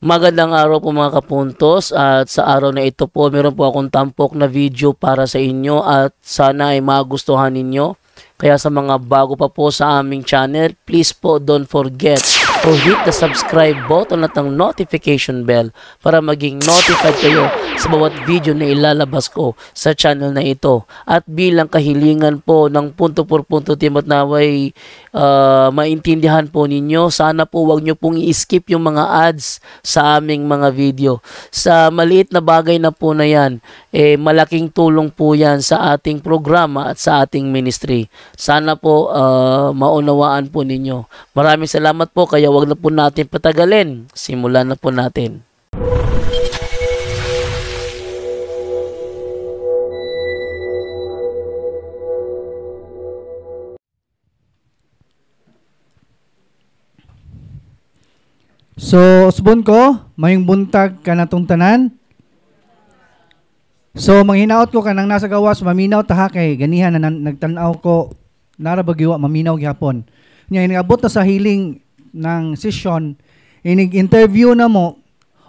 Magandang araw po mga kapuntos, at sa araw na ito po meron po akong tampok na video para sa inyo at sana ay magustuhan ninyo. Kaya sa mga bago pa po sa aming channel, please po don't forget to hit the subscribe button at ang notification bell para maging notified kayo sa bawat video na ilalabas ko sa channel na ito. At bilang kahilingan po ng punto por punto team at naway maintindihan po ninyo, sana po wag nyo pong i-skip yung mga ads sa aming mga video. Sa maliit na bagay na po na yan, malaking tulong po yan sa ating programa at sa ating ministry. Sana po maunawaan po ninyo. Maraming salamat po, kaya wag na po natin patagalin. Simulan na po natin. So, usbon ko, mayong buntag ka na tong tanan. So, manghinaot ko kanang nasa gawas, maminaw taha kay ganihan na nagtanaw ko, narabagyo, maminaw gihapon. Nya inabot na sa hiling ng session, inig-interview na mo,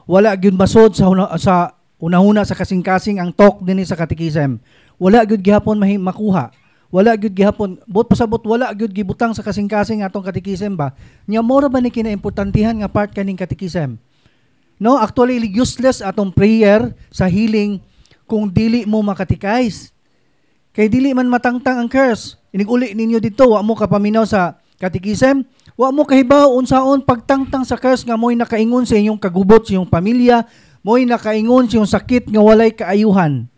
wala gyud basod sa una-una sa kasing-kasing ang talk dinhi sa katikisem. Wala gyud gihapon makuha. Wala gyud gihapon, bot pasabot wala gyud gibutang sa kasing-kasing atong katikisem ba. Nya mora ba ni kinaimportantihan nga part kaning katikisem? No, actually useless atong prayer sa healing kung dili mo makatikais. Kay dili man matangtang ang curse. Inig-uli ninyo dito, wa mo kapaminaw sa katikisem, wa mo kahibaw unsaon pagtangtang sa curse nga mo'y nakaingon sa inyong kagubot sa inyong pamilya, mo'y nakaingon sa inyong sakit nga walay kaayuhan.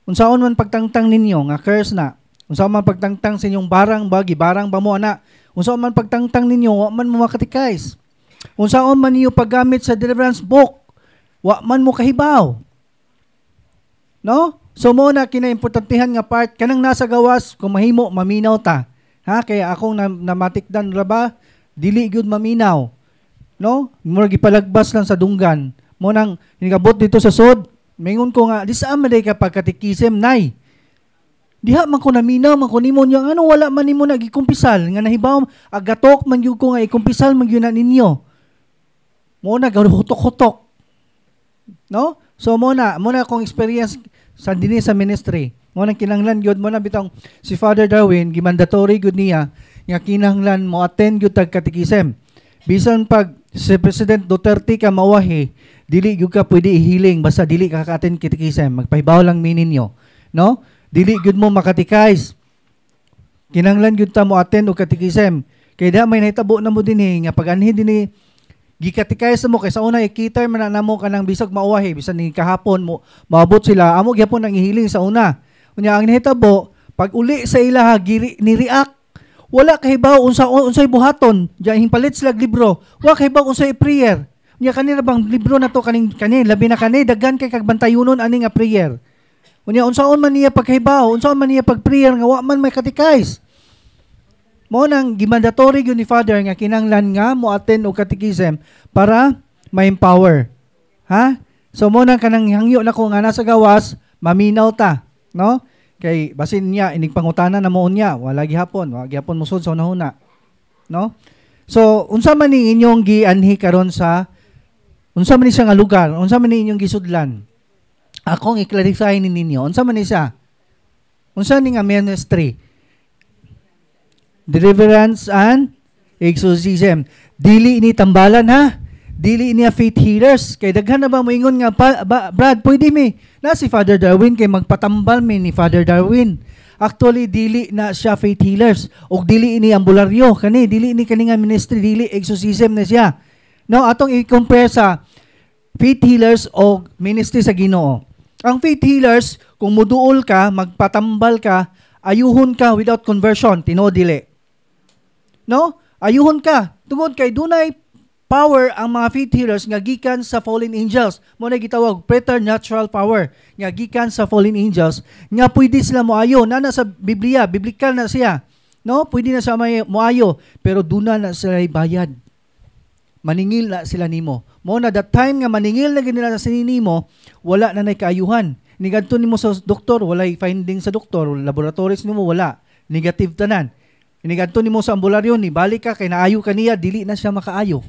Unsaon man pagtangtang ninyo nga curse na. Unsaon man pagtangtang sa inyong barang ba mo ana. Unsaon man pagtangtang ninyo, wa man mo makatikais. Unsaon man niyo paggamit sa deliverance book, wa man mo kahibaw. No? So mo na kinaimportantihan nga part kanang nasa gawas kung mahimo maminaw ta. Ha, kaya akong namatikdan ra ba dili gyud maminaw. No? Mura gipalagbas lang sa dunggan. Mo nang nigabot dito sa sod, mingon ko nga di sa amaday ka pagkatikisem nay. Diha man ko naminaw man ko nimo nya ano wala man nimo nagikumpisal nga nahibaw agatok man gyud ko nga ikumpisal man gyud na ninyo. Mo na gahutok-hutok. No? So mo na akong experience sa dinhi sa ministry. Mo nang kinahanglan gyud mo na bitong si Father Darwin gimandatory gyud niya nga kinahanglan mo attend gyud tag katikisem. Bisan pag si President Duterte ka mawahi, dili gyud ka pwede i-healing basta dili ka ka-attend katikisem. Magpahibaw lang mininyo, no? Dili gyud mo makatikais. Kinahanglan gyud ta mo attend og katikisem. Kay da may nahitabo na mo dinhi nga pag anhi dinhi gikatikais mo kay sa una ikita man na mo kanang bisag mauwahi bisan ni kahapon mo maabot sila amo gyapon nang ihiling sa una. Unya ang nahitabo pag uli sa ilaha ni-react wala kahibaw unsay buhaton diya himpalit sila libro wa kahibaw unsay prayer. Unya kanina bang libro na to kaning labi na kani daghan kay kag bantayunon ani nga prayer. Unya unsaon man niya pagkahibaw unsaon man niya pag-prayer nga wa man may katikais. Mo nang gimandatory gyud ni Father nga kinahanglan nga mo attend og katikisem para ma-empower. Ha? So mo nang kanang hangyo nako nga nasa gawas maminaw ta, no? Kay basin niya inigpangutana na mo niya wala gihapon musod sa unahuna. No? So unsa man ni inyong gianhi karon sa unsa man ni siya nga lugar, unsa man ni inyong gisudlan? Akong i-clarify ni ninyo, unsa man ni siya? Unsa ni nga ministry? Deliverance and exorcism. Dili ini tambalan ha. Dili ini faith healers. Kay daghan na ba moingon nga Brad, pwede mi na si Father Darwin kay magpatambal mi ni Father Darwin. Actually dili na siya faith healers og dili ini ambularyo kani, dili ini kani nga ministry, dili exorcism na siya. No, atong i-compare sa faith healers o ministry sa Ginoo. Ang faith healers kung muduol ka, magpatambal ka, ayuhon ka without conversion, tinuod dili. No? Ayuhon ka. Tungod kay dunay power ang mga faith healers nga gikan sa fallen angels. Mo na gitawag preternatural power nga gikan sa fallen angels nga pwede sila moayo. Nana sa Biblia, biblical na siya. No? Pwede na sa moayo, pero duna na sila bayad. Maningil na sila nimo. Mo na that time nga maningil na ginila sa nimo, wala na nay kaayuhan. Nigadto nimo sa doktor, walay finding sa doktor, laboratories nimo wala. Negative tanan. Inigadto nimo sa ambularyo ni balik ka kay naayo kaniya dili na siya makaayo.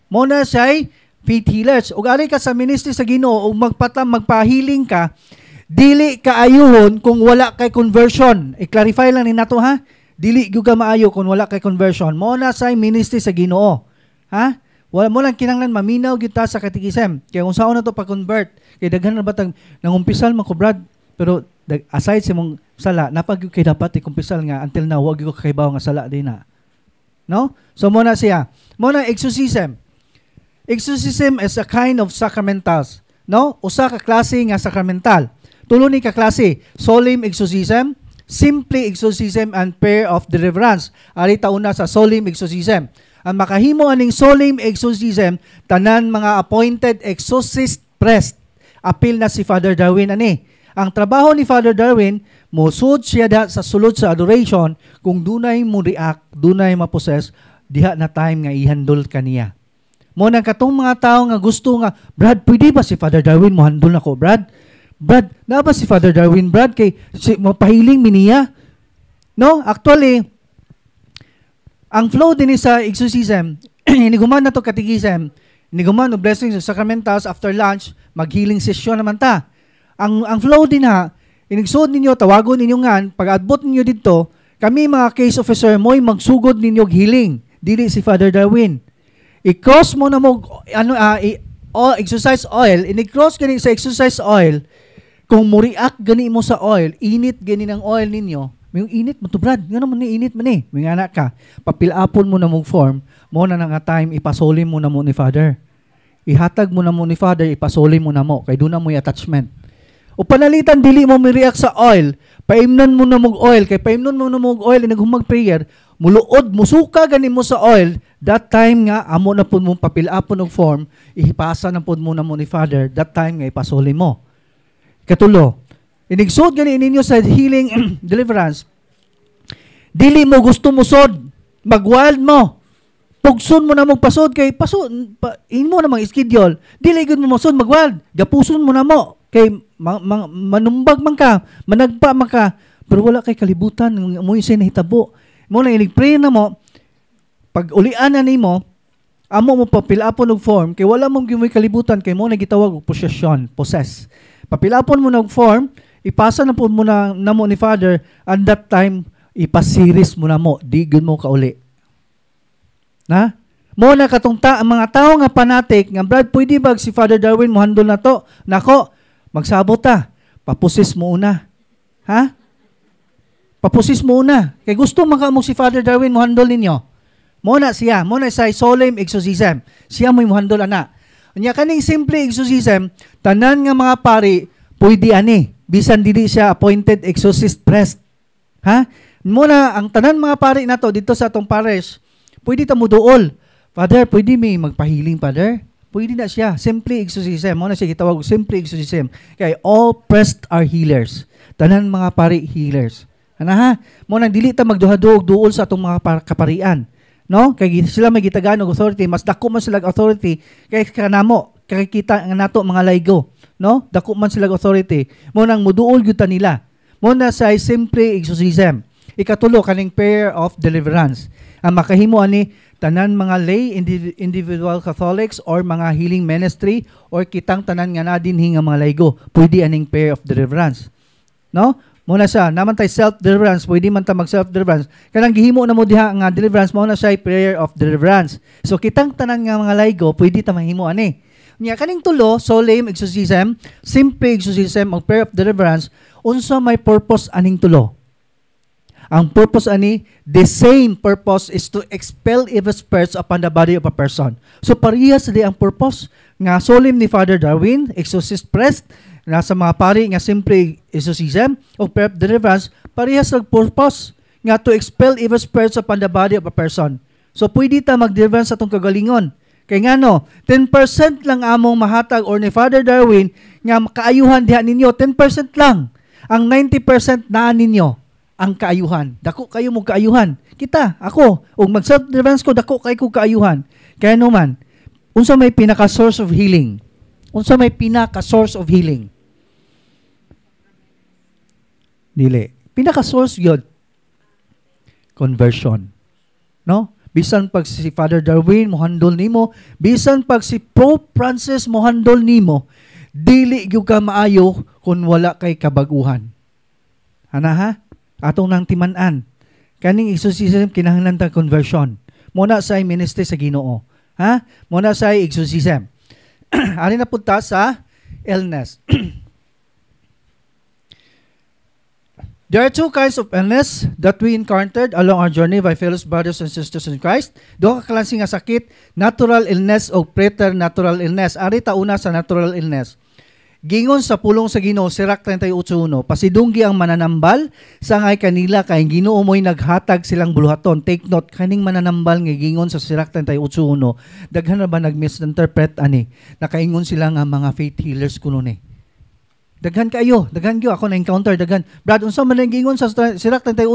Mo na siya faith healers. Ug ari ka sa ministry sa Ginoo ug magpahiling ka, dili ka ayuhon kung wala kay conversion. I-clarify lang ni nato ha. Dili gyud ka maayo kung wala kay conversion. Mo na sa ministry sa Ginoo. Ha? Wala mo lang kinahanglan maminaw gyud ta sa katikisem. Kay kung saan na to pa-convert, kay daghan na batang nangumpisal man ko brad, pero aside sa mong sala, napag kay dapat ikumpisal nga until now wag gyud ka kaybaw nga sala din na. No? So mo na siya. Mo na exorcism. Exorcism is a kind of sacramentals. No? Usa ka klase nga sacramental. Tulo ni ka klase, solemn exorcism, simple exorcism, and prayer of deliverance. Ari tauna sa solemn exorcism. Ang makahimo aning solemn exorcism, tanan mga appointed exorcist priest. Apil na si Father Darwin ani. Ang trabaho ni Father Darwin, musud siya sa sulod sa adoration, kung dunay mo react, dunay ma-possess, diha na time nga ihandol kaniya. Mo nang katong mga tao nga gusto nga, Brad, pwede ba si Father Darwin mo handol nako, Brad? Brad, na ba si Father Darwin, Brad, kay mapahiling miniya? No, actually, ang flow din sa exorcism, iniguman na to katikism, iniguman no blessings of sacramentals after lunch, mag-healing session naman ta. Ang flow din ha, inigsod ninyo, tawagon ninyo nga, pag-adbot ninyo dito, kami mga case officer mo'y magsugod ninyo healing, dili si Father Darwin. I-cross mo na mo, exercise oil, ini-cross gani sa exercise oil, kung mo-react gani mo sa oil, init gani ng oil ninyo, may init mo to Brad, nga naman ni init man eh, may anak ka, papilapon mo na mong form, mo na nga time, ipasolim mo na mo ni Father. Ihatag mo na mo ni Father, ipasolim mo na mo, kay doon na mo yung attachment. O panalitan, dili mo mi-react sa oil, paimnon mo na mong oil, kay paimnon mo na mong oil, inaghumag prayer, muluod, musuka gani mo sa oil, that time nga, amo na po mong papilapon ng form, ihipasa na po mo na mo ni Father, that time nga ipasolim mo. Katulo, inigsod gani ninyo sa healing deliverance, dili mo gusto mo sod, mag-wild mo, pugson mo na magpasod kay pasod, mo na mag-schedule, dili gud mo masod mag-wild, gapuson mo na mo, kay manumbag man ka, managpa man ka, pero wala kay kalibutan, mo yung sinahitabo, mo na ilig-pray na mo, pag ulian na nimo, amo mo papilapon og form, kay wala mong gimoy kalibutan, kay mo na gitawag og possession, possess. Papilapon mo na og form, ipasa na po mo na mo ni Father, and that time, ipasiris mo na mo, di gud mo kauli. Na? Mo na katong mga tao nga fanatic, nga Brad, pwede ba si Father Darwin mo handol na to? Nako, magsabot ta, papusis mo una. Ha? Papusis mo una. Kay gusto mo si Father Darwin mo handol ninyo. Mo na siya, mo na sa solemn exorcism. Siya mo handol ana. Anya kaning simple exorcism, tanan nga mga pari, pwede ani. Bisan dili siya appointed exorcist priest. Ha? Mo na ang tanan mga pari nato dito sa atong parish, pwede ta mo duol. Father, pwede may magpahiling, Father? Pwede na siya. Simple exorcism. Mo na siya gitawag simple exorcism. Kay all priests are healers. Tanan mga pari healers. Ana ha? Mo nang dili ta magduhadog duol sa atong mga kaparian. No? Kay sila may gitagaan og authority, mas dako man sila authority kay kanamo, kay kita nga nato mga laygo, no? Dako man sila authority. Mo nang muduol gyud ta nila. Mo na sa simple exorcism. Ikatulo kaning prayer of deliverance. Ang makahimo ani tanan mga lay individual Catholics or mga healing ministry or kitang tanan nga nadinhi nga mga laygo, pwede aning prayer of deliverance. No? Muna siya, naman tayo self-deliverance, pwede man tayo mag-self-deliverance. Kanang gihimo na mo diha nga deliverance, muna siya prayer of deliverance. So, kitang tanan nga mga laygo, pwede tayo mahimo ani. Nya kaning tulo, solemn exorcism, simple exorcism, o prayer of deliverance, unsa may purpose aning tulo? Ang purpose ani, the same purpose is to expel evil spirits upon the body of a person. So, parehas di ang purpose nga solemn ni Father Darwin, exorcist priest, nasa mga pari nga simple exorcism o prayer of deliverance, parehas ang purpose nga to expel evil spirits upon the body of a person. So, pwede ta mag-deliverance sa itong kagalingon. Kaya nga no, 10% lang among mahatag or ni Father Darwin nga kaayuhan diha ninyo, 10% lang. Ang 90% na ninyo ang kaayuhan. Dako kayo mo kaayuhan. Kita, ako, og mag-self-deliverance ko, dako kayo ko kaayuhan. Kaya naman, unsa may pinaka-source of healing? Unsa may pinaka-source of healing? Dili. Pinaka-source yun, conversion. No? bisan pag si Father Darwin mohandol nimo, bisan pag si Pope Francis mohandol nimo, dili gyud ka maayo kung wala kay kabaguhan. Ana ha? Atong nang timan-an. Kaning exorcism kinahanglan ta conversion. Muna sa ministry sa Ginoo. Ha? Muna sa exorcism. Ari na punta sa illness. There are two kinds of illness that we encountered along our journey by fellow brothers and sisters in Christ. Duha ka klase nga sakit, natural illness o preternatural illness. Ari ta una sa natural illness. Gingon sa pulong sa Ginoo, Sirach 38:1, pasidunggi ang mananambal, sangay kanila kay Ginoo mo'y naghatag silang buluhaton. Take note, kaning mananambal nga gingon sa Sirach 38:1, daghan na ba nag-misinterpret ani? Nakaingon sila nga mga faith healers kuno ni. Daghan kayo ako na encounter daghan. Brad, unsa man ang gingon sa Sirach 38:1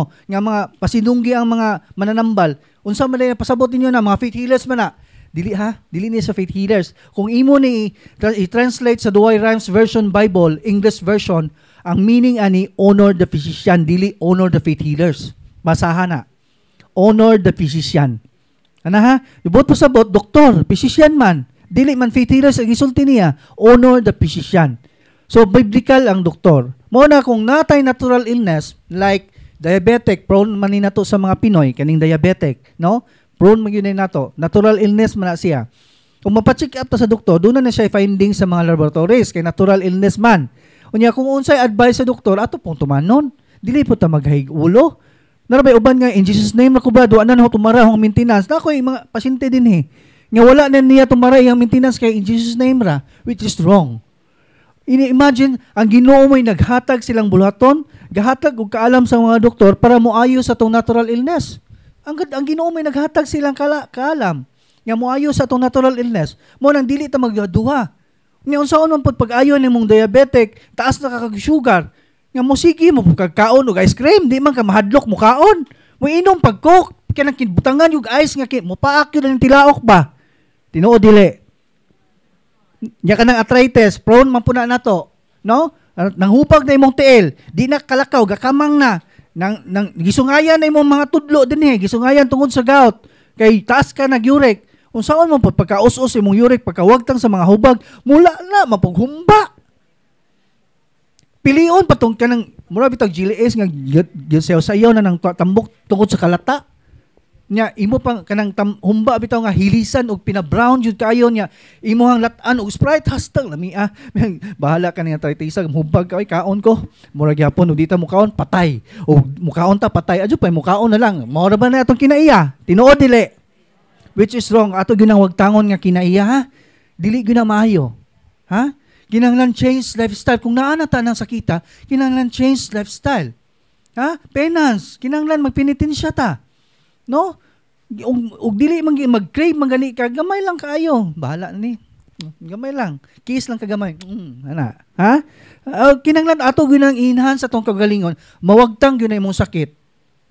nga mga pasidunggi ang mga mananambal? Unsa man ang pasabot ninyo na mga faith healers man na? Dili ni sa faith healers. Kung imo ni i-translate sa Douay Rhymes Version Bible, English version, ang meaning ani honor the physician, dili honor the faith healers. Basahan na. Honor the physician. Ana ha? Ibot pasabot doktor, physician man. Dili man faith healers ang isulti niya. Honor the physician. So, biblical ang doktor. Muna kung natay natural illness, like diabetic, prone man ni nato sa mga Pinoy, kaning diabetic, no? Prone man yun nato. Natural illness man na siya. Kung mapacheck up ta sa doktor, doon na siya finding sa mga laboratories, kay natural illness man. Unya, kung unsay advice sa doktor, ato pong tumanon. Dili po ta maghayig ulo. Narabay uban nga, in Jesus name na kubado, anan ho tumara ang maintenance. Na ako mga pasyente din nga wala na niya tumara ang maintenance kay in Jesus name ra, which is wrong. Ini-imagine, ang Ginoo mo'y naghatag silang buluhaton, gahatag og kaalam sa mga doktor para moayo sa tong natural illness. Ang Ginoo mo'y naghatag silang kaalam nga moayo sa tong natural illness. Mo nang dili ta magduha. Nya unsaon man pud pag-ayo nimong diabetic, taas na ka kag sugar, nga mo sige mo pagkaon og ice cream, di man ka mahadlok mo kaon. Mo inom pag coke, kanang kinbutangan yung ice nga mo paak yun ang tilaok ba. Tinuod dili. Nya kanang arthritis, prone man puna nato, no? Nanghupag na imong tiil, di na kalakaw, gakamang na. Nang gisungayan na imong mga tudlo dinhi, gisungayan tungod sa gout. Kay taas ka nag-uric. Unsaon man pud pagka-us-us imong uric, pagkawagtang sa mga hubag, mula na mapaghumba. Pilion patong kanang mura bitag GLS nga sayo na nang tambok tungod sa kalata. Nya imo pang kanang humba bitaw nga hilisan og pina-brown jud kayo nya imuhang latan og Sprite hashtag lamia bahala ka niya tritisa humbag kay kaon ko mura gyapon og dita mo kaon patay og mukaon ta patay adyo pay mukaon na lang mao ba na atong kinaiya tinuod dili which is wrong ato ginang tangon nga kinaiya ha dili gyud na maayo ha kinahanglan change lifestyle kung naa na ta nang sakita kinahanglan change lifestyle ha penance kinahanglan magpenitensya ta. No? Og dili mag-crave magani ka gamay lang kaayo. Bahala ni. Gamay lang. Kiss lang kagamay. Ana. Ha? Kinahanglan ato ginang enhance atong kagalingon. Mawagtang gyud na imong sakit.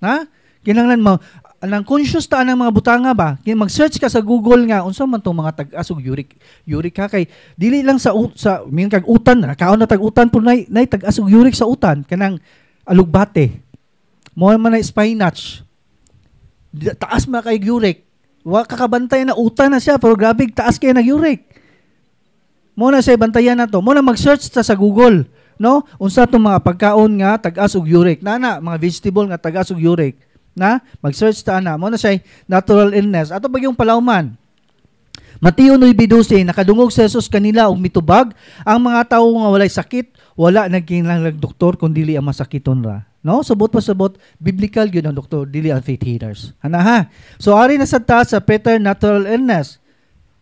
Ha? Kinahanglan nang conscious ta ng mga butanga ba? Mag-search ka sa Google nga unsa man tong mga tag-asog uric ha kay dili lang sa min kag utan na kaon na tag-utan pud nay tag-asog uric sa utan kanang alugbate. Mo man na spinach. Taas ma kay uric. Wa kakabantay na utan na siya pero grabe taas kay nag uric. Mo na say bantayan na to. Mo na mag-search ta sa Google, no? Unsa tong mga pagkaon nga tag-as og uric. Nana mga vegetable nga tag-as og uric. Na mag-search ta na. Mo na say natural illness. Ato bagyong palawman. Mateo 9:12 nakadungog sa Jesus kanila og mitubag ang mga tawo nga walay sakit wala nagkinahanglan doktor kun dili ang masakiton ra. No? Sabot pa sabot, biblical yun ang doktor, dili ang faith healers. Ana ha? So, ari na sa taas sa preternatural illness.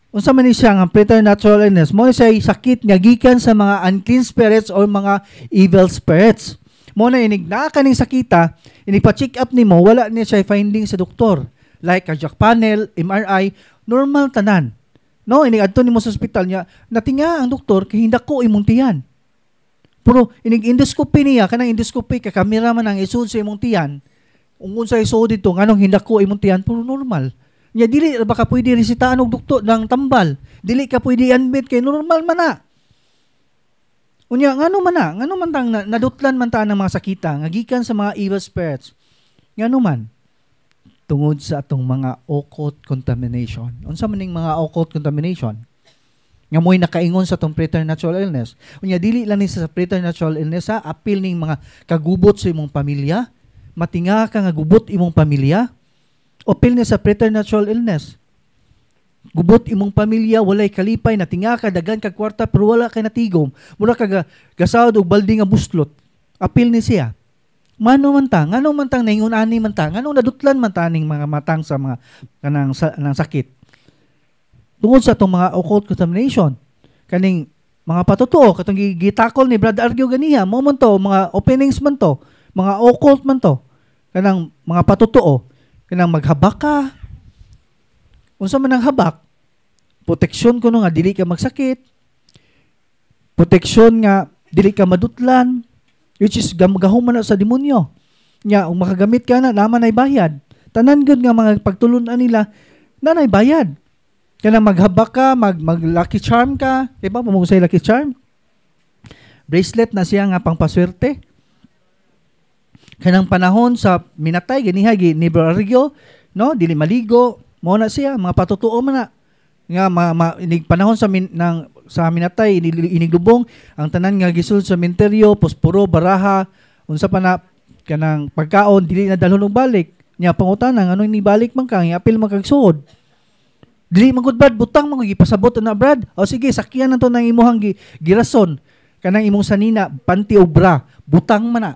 Unsa man ni siya ang preternatural illness? Mo siya sakit nga gikan sa mga unclean spirits or mga evil spirits. Mo na inig na kaning sakita, inipa-check up nimo, wala niya siya finding sa doktor. Like cardiac panel, MRI, normal tanan. No, inig adto nimo sa ospital niya, natinga ang doktor kay hindak ko imong tiyan. Pero inig-endoscopy niya, kanang endoscopy, kakamera man ang isud sa imong tiyan, ungon sa isud dito, nganong hindak ko imong tiyan, puro normal. Nya dili baka pwede resitahan og doktor ng tambal. Dili ka pwede admit kay normal man na. Unya ngano man tang nadutlan man ta ng mga sakita nga gikan sa mga evil spirits. Ngano man. tungod sa atong mga occult contamination. Unsa man ning mga occult contamination? Nga mo'y nakaingon sa atong preternatural illness. Unya dili lang ni sa preternatural illness ha, apil ning mga kagubot sa imong pamilya, matinga ka nga gubot imong pamilya, o apil ni sa preternatural illness. Gubot imong pamilya, walay kalipay, natinga ka, dagan kag kwarta, pero wala kay natigom. Mura ka gasawad og balde nga buslot. Apil ni siya. Mano man ta, nganong man tang naingon ani man ta, nganong nadutlan man ta ning mga matang sa mga kanang sakit. Tungod sa itong mga occult contamination, kaning mga patutuo, katong gitakol ni Brad Argyo ganiha, mo man to, mga openings man to, mga occult man to, kanang mga patutuo, kanang maghabak ka, unsa man ang habak, proteksyon kuno nga dili ka magsakit, proteksyon nga dili ka madutlan, which is gahuman na sa demonyo. Nya, kung makagamit ka na, naman ay bayad. Tanan gud nga mga pagtulunan nila, nanay bayad. Kaya maghabak ka, mag-lucky charm ka. Diba? Pamugusay lucky charm. Bracelet na siya nga pangpaswerte. Kanang panahon sa minatay, ganiha, ni Barrio, no? Dili maligo, mo na siya, mga patutuo man na. Nga, inig panahon sa minatay, iniglubong, ang tanan nga gisul sa minteryo, posporo, baraha, unsa pa na, kanang pagkaon, dili na dalhon og balik. Nya, pangutanang, ano inibalik man ka, apil magkagsuod. Dili magud Brad, butang mo gipasabot na Brad. O sige, sakyan na to ng imuhang girason. Kanang imong sanina, panty o bra, butang man na.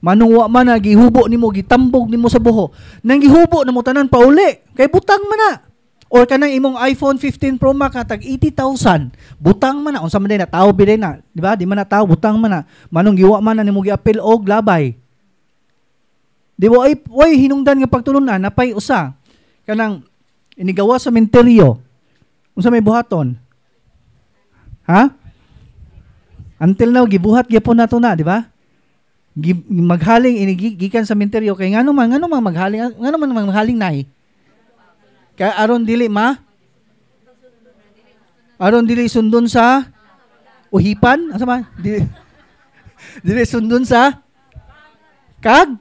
Manungwa man na, gihubo nimo, gitambog nimo sa buho. Nang gihubo na mo tanan pauli, kay butang man na. Or kanang imong iPhone 15 Pro Max tag 80,000, butang man na. Unsa man din na tao biday na, di ba? Di man na tao, butang man na. Manong giwa man na nimo giapil og labay. Di ba ay hinungdan nga pagtulunan napay usa. Kanang inigawa sa menteryo. Unsa may buhaton? Ha? Until now gibuhat gyapon nato na, di ba? Maghaling inigikan sa menteryo kay ngano man maghaling nay. Kaya aron dili sundon sa uhipan, asa man? Dili sundon sa kag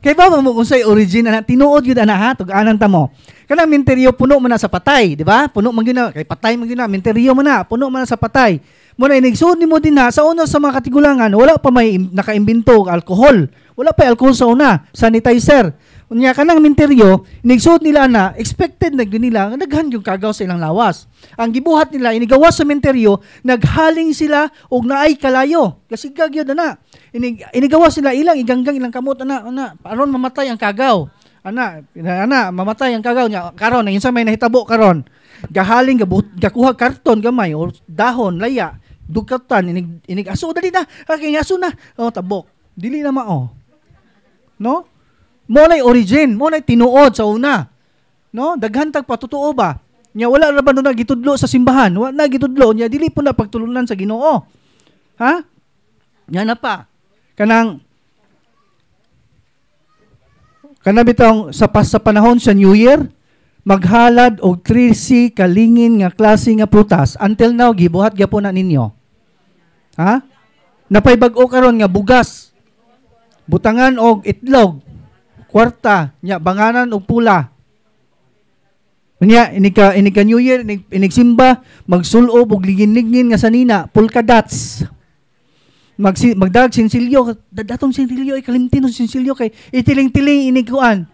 kay ba mo unsay origin ana tinuod gyud ana ha tug-anan ta mo. Kanang menteryo puno man na sa patay, di ba? Puno man gyud na kay patay man gyud na menteryo man na puno man na sa patay. Mo na inigsuod nimo din ha sa una sa mga katigulangan wala pa may nakaimbento og alcohol. Wala pa alcohol sa una, sanitizer. Unya kanang menteryo inigsuod nila na expected na gyud nila daghan yung kagaw sa ilang lawas. Ang gibuhat nila inigawas sa menteryo naghaling sila og naay kalayo. Kasi gyud na. Inigawas sila ilang iganggang ilang kamot ana aron mamatay ang kagaw. Ana mamatay ang kagaw nya karon yung sa may nahitabo karon. Gahaling gakuha karton gamay or dahon laya dugkatan inig aso dali na kay aso na tabok dili na mao no mo nay origin mo nay tinuod sa una no daghan tag patutuo ba nya wala ra ba na gitudlo sa simbahan wala na gitudlo nya dili po na pagtulunan sa Ginoo ha nya na pa kanang bitong sa panahon sa New Year maghalad og 13 kalingin nga klase nga prutas until now gibuhat gyapon na ninyo ha napay bag-o karon nga bugas butangan og itlog kwarta nya banganan og pula nya inika New Year inigsimba magsulob og ligin-ligin nga sanina polka dots magdag sinsilyo datong sinsilyo ay kalimtin ng sinsilyo kay itiling-tiling iniguan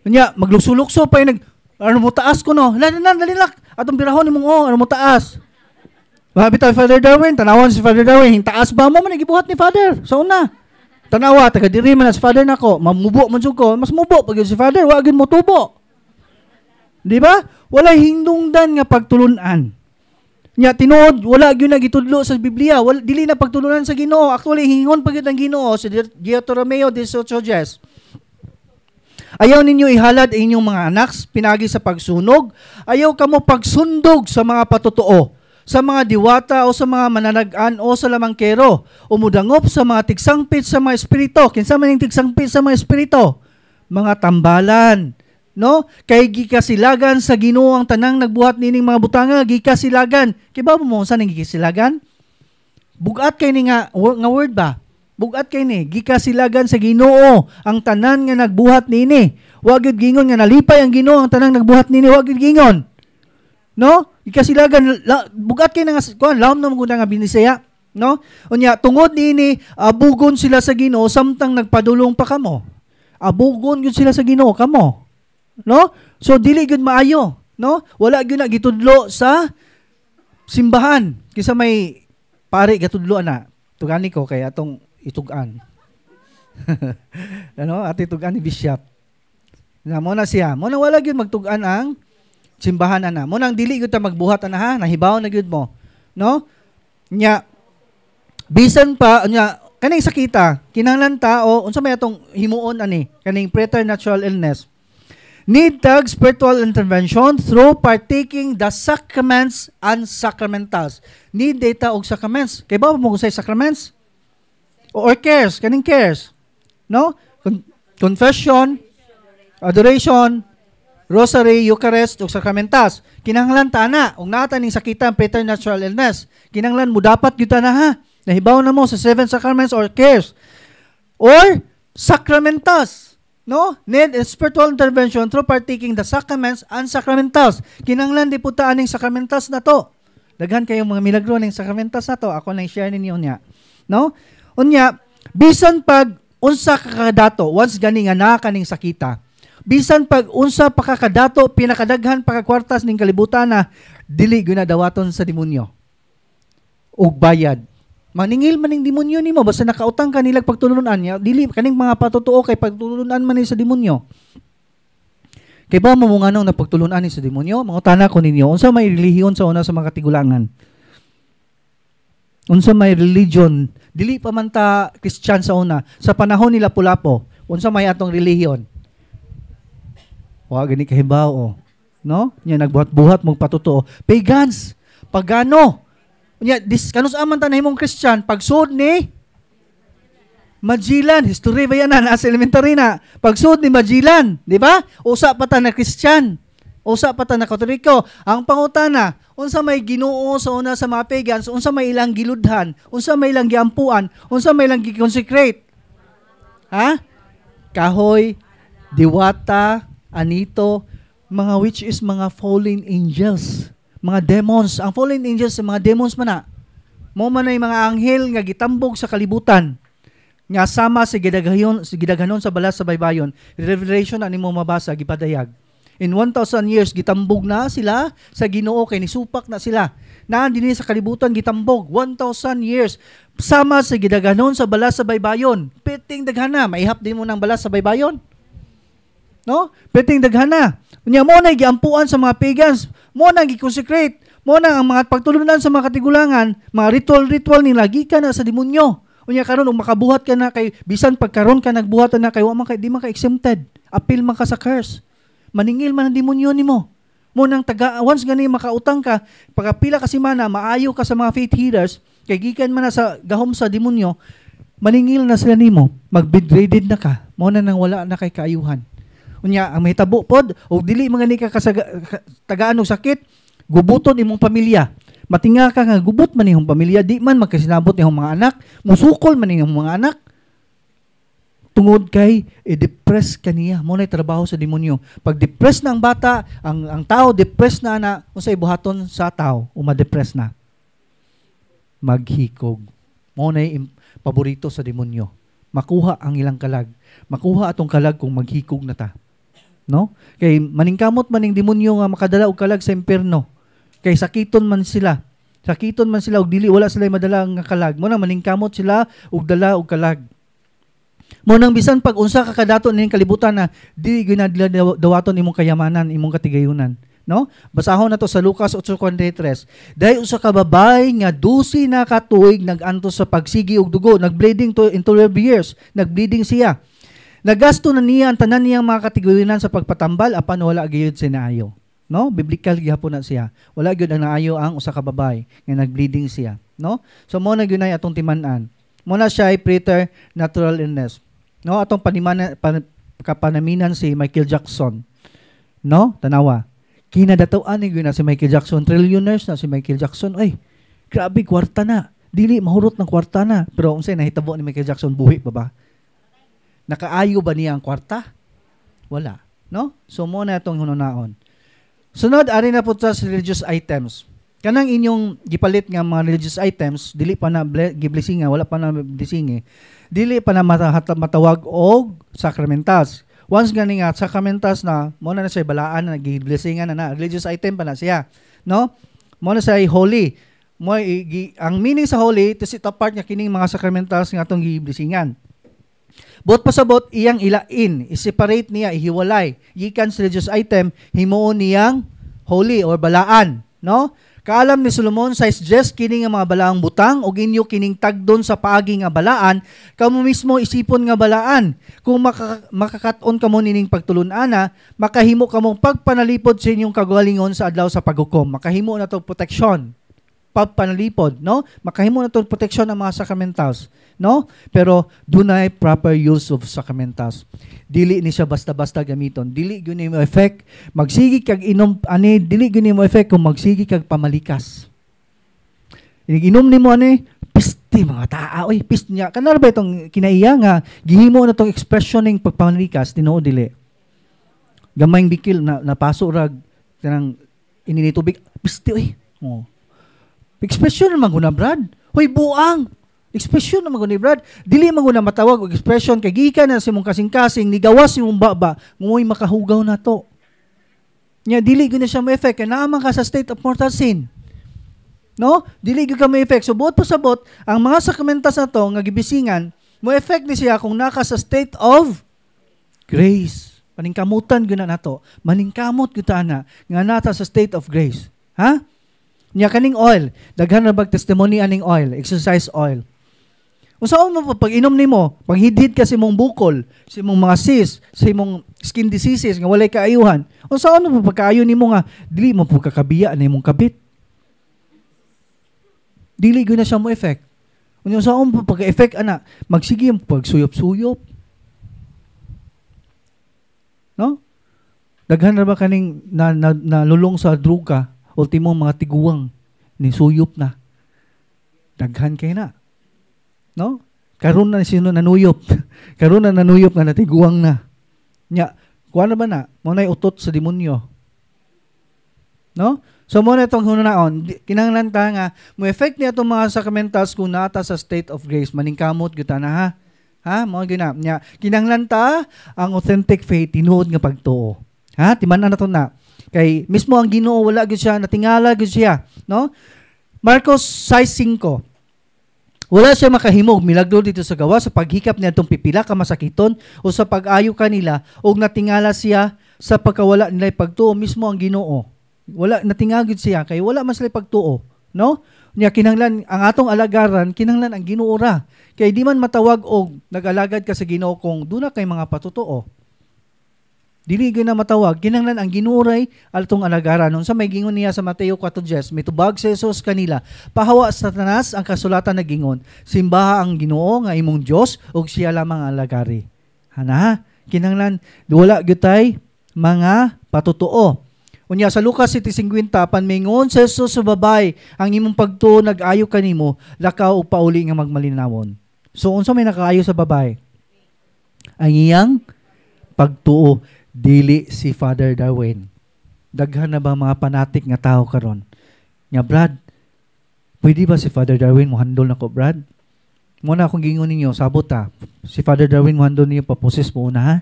nya maglukso-lukso pa ano mo taas ko no dali atong birahon nimong ano mo taas bitaw Father Darwin tanawan si Father Darwin taas ba mo man gibuhat ni Father sa una tanawa taga diri man si Father nako mamubo man jud ko mas mubo pag si Father wa gyud mo tubo di ba wala hindungdan nga pagtulunan nya tinuod wala gyud na gitudlo sa Biblia wala dili na pagtulunan sa Ginoo actually hingon pa gyud ang Ginoo sa Deuteronomio 18:10 ayaw ninyo ihalad ang inyong mga anak pinagi sa pagsunog ayaw kamo pagsundog sa mga patutuo sa mga diwata o sa mga mananagan o sa lamangkero umudangop sa mga tigsangpit sa mga espiritu kinsa man yung tigsangpit sa mga espiritu mga tambalan no kay gikasilagan sa Ginoo ang tanang nagbuhat nining mga butanga gikasilagan kay ba mo saan ang gikasilagan bugat kay ni nga word ba Bugat kay ni, gikasilagan sa Ginoo ang tanan nga nagbuhat nini. Wa gyud gingon nga nalipay ang Ginoo ang tanang nagbuhat nini, wa gyud gingon. No? Gikasilagan bugat kay nga kuan lawom na magunda nga binisaya, no? Unya tungod nini abugon sila sa Ginoo samtang nagpadulong pa kamo. Abugon gyud sila sa Ginoo kamo. No? So dili gyud maayo, no? Wala gyud na gitudlo sa simbahan. Kisa may pare gatudlo ana. Tugani ko kay atong itugan. Ano? At itugan ni Bishop. Na mo na siya. Mo na wala gyud magtugan ang simbahan ana. Mo nang dili gyud ta magbuhat ana ha, nahibaw na gyud mo. No? Nya bisan pa nya kaning sakita, kinahanglan ta o unsa may atong himuon ani kaning preternatural illness. Need tag spiritual intervention through partaking the sacraments and sacramentals. Need data og sacraments. Kay ba mo say sacraments? Or cares, kaning cares. No? Confession, adoration, rosary, Eucharist, ug sacramentals. Kinahanglan ta na, ug nata ning sakita preternatural illness. Kinahanglan mo dapat gyud ta na ha. Nahibaw na mo sa 7 sacraments or cares. Or sacramentals. No? Need spiritual intervention through partaking the sacraments and sacramentals. Kinahanglan di puta aning sacramentals na to. Daghan kayong mga milagro ning sacramentals na to. Ako nang share ninyo niya. No? Unya, bisan pag unsa kakadato, once gani nga na kaning sakita, bisan pag unsa pakakadato, pinakadaghan pakakwartas ning kalibutan na, dili ginadawaton sa demonyo. Og bayad. Maningil maning demonyo nimo, basta nakautang ka nilag pagtulunan niya, dili kaning mga patutuo kay pagtulunan man ni sa demonyo. Kay ba mo nga nung napagtulunan ni sa demonyo, mangutana ko ninyo, unsa may relihiyon sa una sa mga katigulangan? Unsa may religion, dili pa man ta Christian sa una. Sa panahon nila Lapu-Lapu, unsa may atong relihiyon? Wa gani kahibaw o. No? Nya nagbuhat-buhat mong patutuo. Pagans, pagano. Nya kanus aman ta nahimong Christian pagsud ni Magellan, history ba yan na nasa elementary na. Pagsud ni Magellan, di ba? Usa pa ta na Christian. Usa pa ta na Katoliko. Ang pangutana, unsa may Ginoo sa una sa mga pagans, unsa may ilang giludhan, unsa may ilang giampuan, unsa may ilang gi-consecrate. Ha? Kahoy, diwata, anito, mga which is mga fallen angels, mga demons. Ang fallen angels, mga demons man na. Mo man ay mga anghel nga gitambog sa kalibutan. Nga sama sa gidaghanon sa balas sa baybayon. Revelation ani mo mabasa gipadayag. In 1,000 years, gitambog na sila sa Ginoo kay nisupak na sila. Naan din sa kalibutan, gitambog. 1,000 years. Sama sa gidaganon sa balas sa baybayon. Piting daghana. Maihap din mo ng balas sa baybayon. No? Piting daghana. Unya mo na giampuan sa mga pagans. Mo na gi-consecrate. Mo na ang mga pagtulunan sa mga katigulangan, mga ritual nila, gikan na sa demonyo. Unya karon ug makabuhat ka na kay bisan pagkaron ka nagbuhat na kay wa man kay di man ka exempted. Appeal man ka sa curse. Maningil man ang demonyo nimo. Mo nang once gani makautang ka, pagapila ka semana maayo ka sa mga faith healers, kay gikan man na sa gahom sa demonyo, maningil na sila nimo, mag-bedridden na ka. Mo na nang wala na kay kaayuhan. Unya ang mahitabo pod og dili man gani ka tagaan og sakit, gubuton imong pamilya. Matinga ka nga gubot man imong pamilya, di man magkasinabot imong mga anak, musukol man imong mga anak. Tungod kay i-depress kaniya. Mo na'y trabaho sa demonyo. Pag depress na ang bata, ang tao depress na unsay buhaton sa tao, uma-depress na. Maghikog. Mo na'y paborito sa demonyo. Makuha ang ilang kalag. Makuha atong kalag kung maghikog na ta. No? Kay maningkamot maning demonyo nga makadala og kalag sa impierno. Kay sakiton man sila. Sakiton man sila og dili wala sila madala nga kalag. Mo na maningkamot sila og dala og kalag. Mo nang bisan pag unsa ka kadato ning kalibutan na di ginadila dawaton imong kayamanan, imong katigayunan, no? Basahon nato sa Lucas 8:43. Dahil usa ka babay nga 12 na ka tuig nagantos sa pagsigi og dugo, nagbleeding in 12 years, nagbleeding siya. Nagasto na niya ang tanan niyang mga katigayunan sa pagpatambal apan wala gyud sinaayo, no? Biblical gihapon na siya. Wala gyud ang naayo ang usa ka babay nga nagbleeding siya, no? So mo na gyud nay atong timan-an. Muna siya ay preternatural illness. No, atong kapanaminan si Michael Jackson. No, tanawa. Kinadatuan ni na si Michael Jackson, trillionaires na si Michael Jackson. Ay, grabe kwarta na. dili mahurot ng kwarta na. Pero unsay nahitabo ni Michael Jackson, buhi pa ba? Nakaayo ba niya ang kwarta? Wala, no? So mo na itong hununaon. Sunod, ari na po sa religious items. Kanang inyong gipalit nga mga religious items, dili pa na giblessing, wala pa na blessing, dili pa na matawag og sacramentals. Once gani nga sacramentals na, mo na siya balaan na giblessingan na religious item pa na siya, no? Mo na siya holy. Ang meaning sa holy, to sit apart nga kining mga sacramentals nga atong giblessingan. Bot pasabot iyang ilain, i-separate niya, ihiwalay. Gikan sa religious item, himuon niyang holy or balaan, no? Kaalam ni Solomon, size just kining nga mga balaang butang o inyo kining tagdon sa paagi nga balaan, kamo mismo isipon nga balaan. Kung makakaton kamo nining pagtulun-ana, makahimo kamong pagpanalipod sa inyong kagalingon sa adlaw sa paghukom. Makahimo na to protection. Pagpanalipod, no? Makahimo na to protection ang mga sacramentals, no? Pero dunay proper use of sacramentals. Dili ni siya basta-basta gamiton. Dili gyud ni mo effect magsigi kag inom ani, dili gyud ni mo effect kung magsigi kag pamalikas. Inom nimo ani pisti mga taa, oy pist niya. Kanara ba itong kinaiya nga gihimo na tong expression ning pagpamalikas tinuod dili. Gamayng bikil na napaso rag kanang inini tubig pisti oy. Oh. Expression naman guna, Brad. Hoy, buang. Expression naman guna, Brad. Dili man guna matawag og expression kay gikan na si mong kasing-kasing ni gawas imong baba ngoy makahugaw na to. Nya dili guna siya ma-effect kay naamang ka sa state of mortal sin. No? Dili gyud ka ma-effect. So buot pasabot ang mga sakramentas na to nga gibisingan, mo-effect ni siya kung naka sa state of grace. Paningkamutan gyud na nato. Maningkamot gyud ta na nga nata sa state of grace. Ha? Nya kaning oil, daghan ra bag testimony aning oil, exercise oil. Unsaon mo pag inom nimo, paghidhid ka sa imong bukol, sa imong mga cysts, sa imong skin diseases nga walay kaayuhan. Unsaon mo pagkaayo nimo nga dili mo pagkakabiya na imong kabit. Dili gyud na siya mo effect. Unsaon mo pagka-effect ana, magsige pagsuyop-suyop. No? Daghan ra ba kaning nalulong sa droga? Ultimo mga tiguang ni suyop na. Daghan kay na. No? Karon na sino nanuyop. Karon na nanuyop nga natiguang na. Nya, kuha na ba na? Mo nay utot sa demonyo. No? So mo na itong hunaon, kinahanglan ta nga mo effect niya itong mga sacramentals kung nata sa state of grace. Maningkamot gyud ta na ha. Ha? Mo gyud na. Nya, kinahanglan ta ang authentic faith tinuod nga pagtuo. Ha? Timan-an na to na. Kay mismo ang Ginoo wala gyud siya natingala gyud siya, no? Marcos 6:5. Wala siya makahimog milagro dito sa gawa sa paghikap niadtong pipila ka masakiton o sa pag-ayo kanila og natingala siya sa pagkawala nila pagtuo mismo ang Ginoo. Wala natingala gyud siya kay wala man sila pagtuo, no? Nya kinahanglan ang atong alagaran kinahanglan ang Ginoo ra. Kay di man matawag og nag-alagad ka sa Ginoo kung duna kay mga patutuo. Dili gyud na matawag kinahanglan ang ginuray altong alagaran unsa may gingon niya sa Mateo 4:10 mitubag si Jesus kanila pahawa sa Satanas ang kasulatan nagingon simbaha ang Ginoo nga imong Dios ug siya lamang ang alagari. Hana kinahanglan wala gyud tay mga patutuo. Unya sa Lucas 7:50 panmingon si Jesus sa babay ang imong pagtuo nag-ayo kanimo lakaw og pauli nga magmalinawon. So unsa may nakaayo sa babay? Ang iyang pagtuo. Dili si Father Darwin. Daghan na ba mga panatik nga tao karon? Nga Brad, pwede ba si Father Darwin mo handol nako Brad? Muna akong gingon ninyo, sabot ta. Si Father Darwin mo handol niyo paposes mo una ha?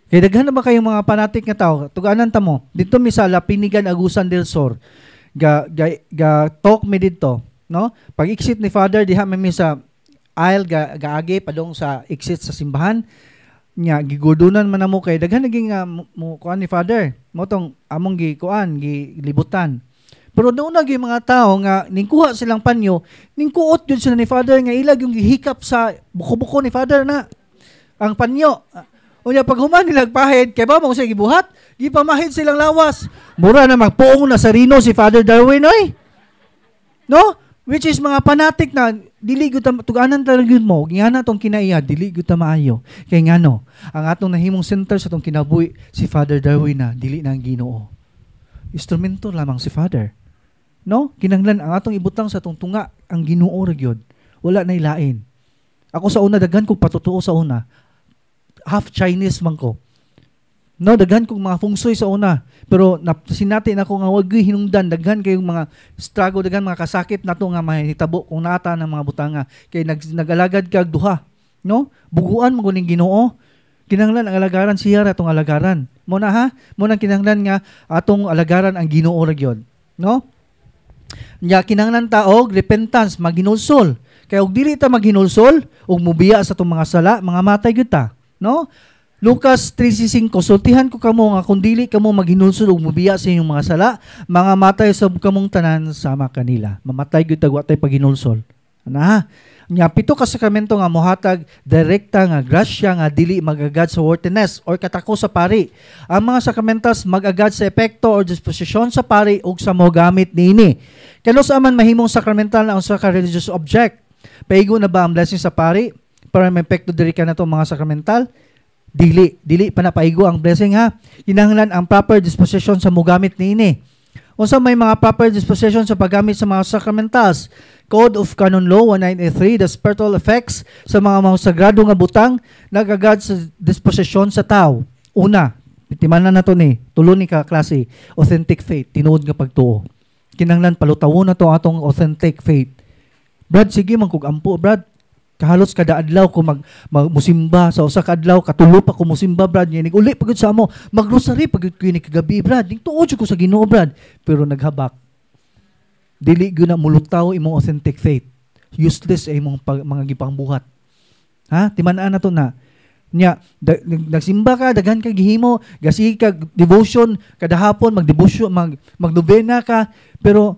Kaya daghan na ba kayong mga panatik nga tao? Tuganan ta mo. Dito mi sa Lapinigan Agusan del Sur. Ga talk mi dito, no? Pag exit ni Father diha mi sa aisle gaagi padong sa exit sa simbahan. Nya gigudunan man namo kay daghan naging mo kuan ni Father mo tong among gilibutan pero doon gyud mga tao nga ningkuha silang panyo ningkuot gyud sila ni Father nga ilag yung gihikap sa buko-buko ni Father na ang panyo unya pag human nila pahid kay ba mo siya gibuhat gipamahid silang lawas mura na magpuong na sa rino si Father Darwin oy no which is mga fanatic na dili gyud tuganan talaga gyud mo gihana tong kinaiya dili gyud ta maayo kay ngano ang atong nahimong center sa tong kinabuhi si Father Darwin na dili na ang Ginoo instrumento lamang si Father No? Kinahanglan ang atong ibutang sa tungtunga ang Ginoo ra gyud. Wala na ilain. Ako sa una daghan kog patutuo sa una. Half Chinese man ko. No, daghan kong mga feng shui sa una. Pero sinati na ko nga wag hinungdan, daghan kayong mga struggle, daghan mga kasakit nato nga mahitabo kung nata ng mga butanga. Kay nagalagad kag duha, no? Buguan mo guning Ginoo. Kinahanglan ang alagaran siya ra tong alagaran. Mo na ha? Mo nang kinahanglan nga atong alagaran ang Ginoo ra gyud, no? Nya kinahanglan ta og repentance, maghinulsol. Kay og dili ta maghinulsol og mubiya sa tong mga sala, mga matay gyud ta, no? Lucas 3:5, sultihan ko kamo nga kung dili kamo maghinulsol og mubiya sa inyong mga sala, mga matay sa kamong tanan sama kanila. Mamatay gyud ta wa tay paghinulsol. Ana? Nya pito ka sakramento nga mohatag direkta nga grasya nga dili magagad sa worthiness or katako sa pari. Ang mga sakramentas magagad sa epekto or disposisyon sa pari ug sa mogamit niini. Kano sa man mahimong sakramental ang usa ka religious object? Paigo na ba ang blessing sa pari para may epekto diri ka na to mga sakramental? Dili pa na paigo ang blessing ha. Kinahanglan ang proper disposition sa mogamit niini. Unsa may mga proper disposition sa paggamit sa mga sacramentals? Code of Canon Law 1983, the spiritual effects sa mga sagrado nga butang nagagad sa disposition sa tao. Una, itimanan na to ni, tulo ni ka klase, authentic faith, tinuod nga pagtuo. Kinahanglan palutawon na to atong authentic faith. Brad, sige man kog ampo, Brad. Kahalos kada adlaw ko musimba sa usa ka adlaw katulo pa ko musimba brad nya uli pagud sa amo magrosary pagud ko ni kagabi brad ning tuod ko sa Ginoo brad pero naghabak dili gyud na mulutaw imong authentic faith useless ay imong mga gipangbuhat ha timan-an na to na nya nagsimba ka daghan ka gihimo gasi ka devotion kada hapon magdevotion magnovena ka pero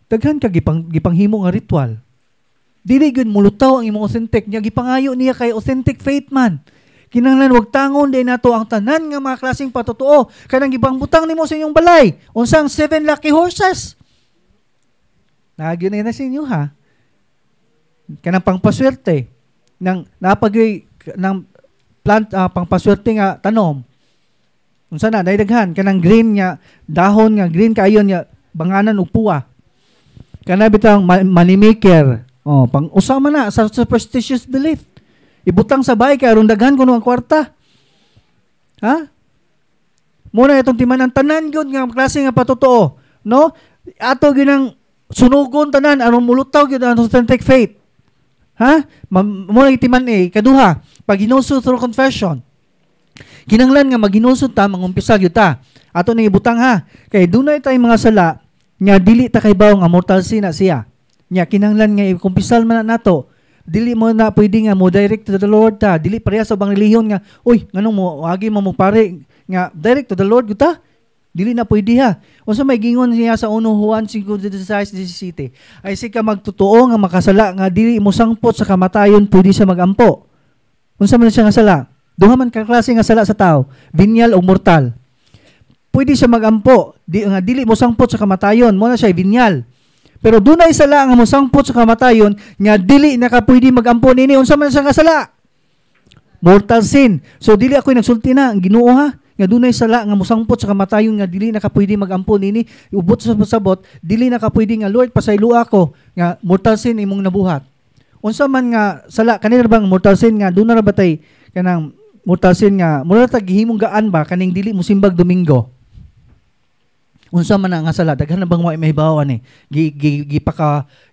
daghan ka gipanghimo nga ritual. Dili gyud mulutaw ang imong authentic niya gipangayo niya kay authentic faith man. Kinahanglan wag tangon din nato ang tanan nga mga klaseng patutuo kanang gibang butang nimo sa inyong balay. Unsang 7 lucky horses. Nagyo na sa inyo ha. Kanang pangpaswerte nang napagay ng plant pangpaswerte nga tanom. Unsa na daghan kanang green nga dahon nga green kaayon nga banganan og puwa. Kana bitang money maker. Oh, pang usama na sa superstitious belief. Ibutang sa bahay kay aron daghan kuno ang kwarta. Ha? Muna itong timanan tanan gyud nga klase nga patutuo, no? Ato ginang sunugon tanan aron mulutaw gyud ang authentic faith. Ha? Muna itiman kaduha, pag hinulsol through confession. Kinahanglan nga maghinulsol ta mangumpisa gyud ta. Ato ning ibutang ha. Kay dunay tay mga sala nga dili ta kay bawo nga mortal sin na siya. Nya kinahanglan nga ikumpisal man nato dili mo na pwede nga mo direct to the Lord ta dili pareha sa bang relihiyon nga uy nganong mo agi mo pare nga direct to the Lord guta dili na pwede ha unsa may gingon niya sa 1 Juan 5:16 ay sika magtotoo nga makasala nga dili mo sangpot sa kamatayon pwede siya magampo unsa man siya nga sala duha man ka klase nga sala sa tao venial o mortal pwede siya magampo nga dili mo sangpot sa kamatayon mo na siya venial. Pero dunay sala nga mosangpot sa kamatayon nga dili nakapwede magampo nini unsa man sa sala? Mortal sin. So dili ako nagsulti na ang Ginoo ha nga dunay sala nga mosangpot sa kamatayon nga dili nakapwede magampo nini ubot sa sabot dili nakapwede nga Lord pasaylo ako nga mortal sin imong nabuhat. Unsa man nga sala kanira bang mortal sin nga dunay ra batay kanang mortal sin nga mura ta gihimong gaan ba kaning dili mo simbag Domingo. Unsa man nga sala daghan na bang mahibawan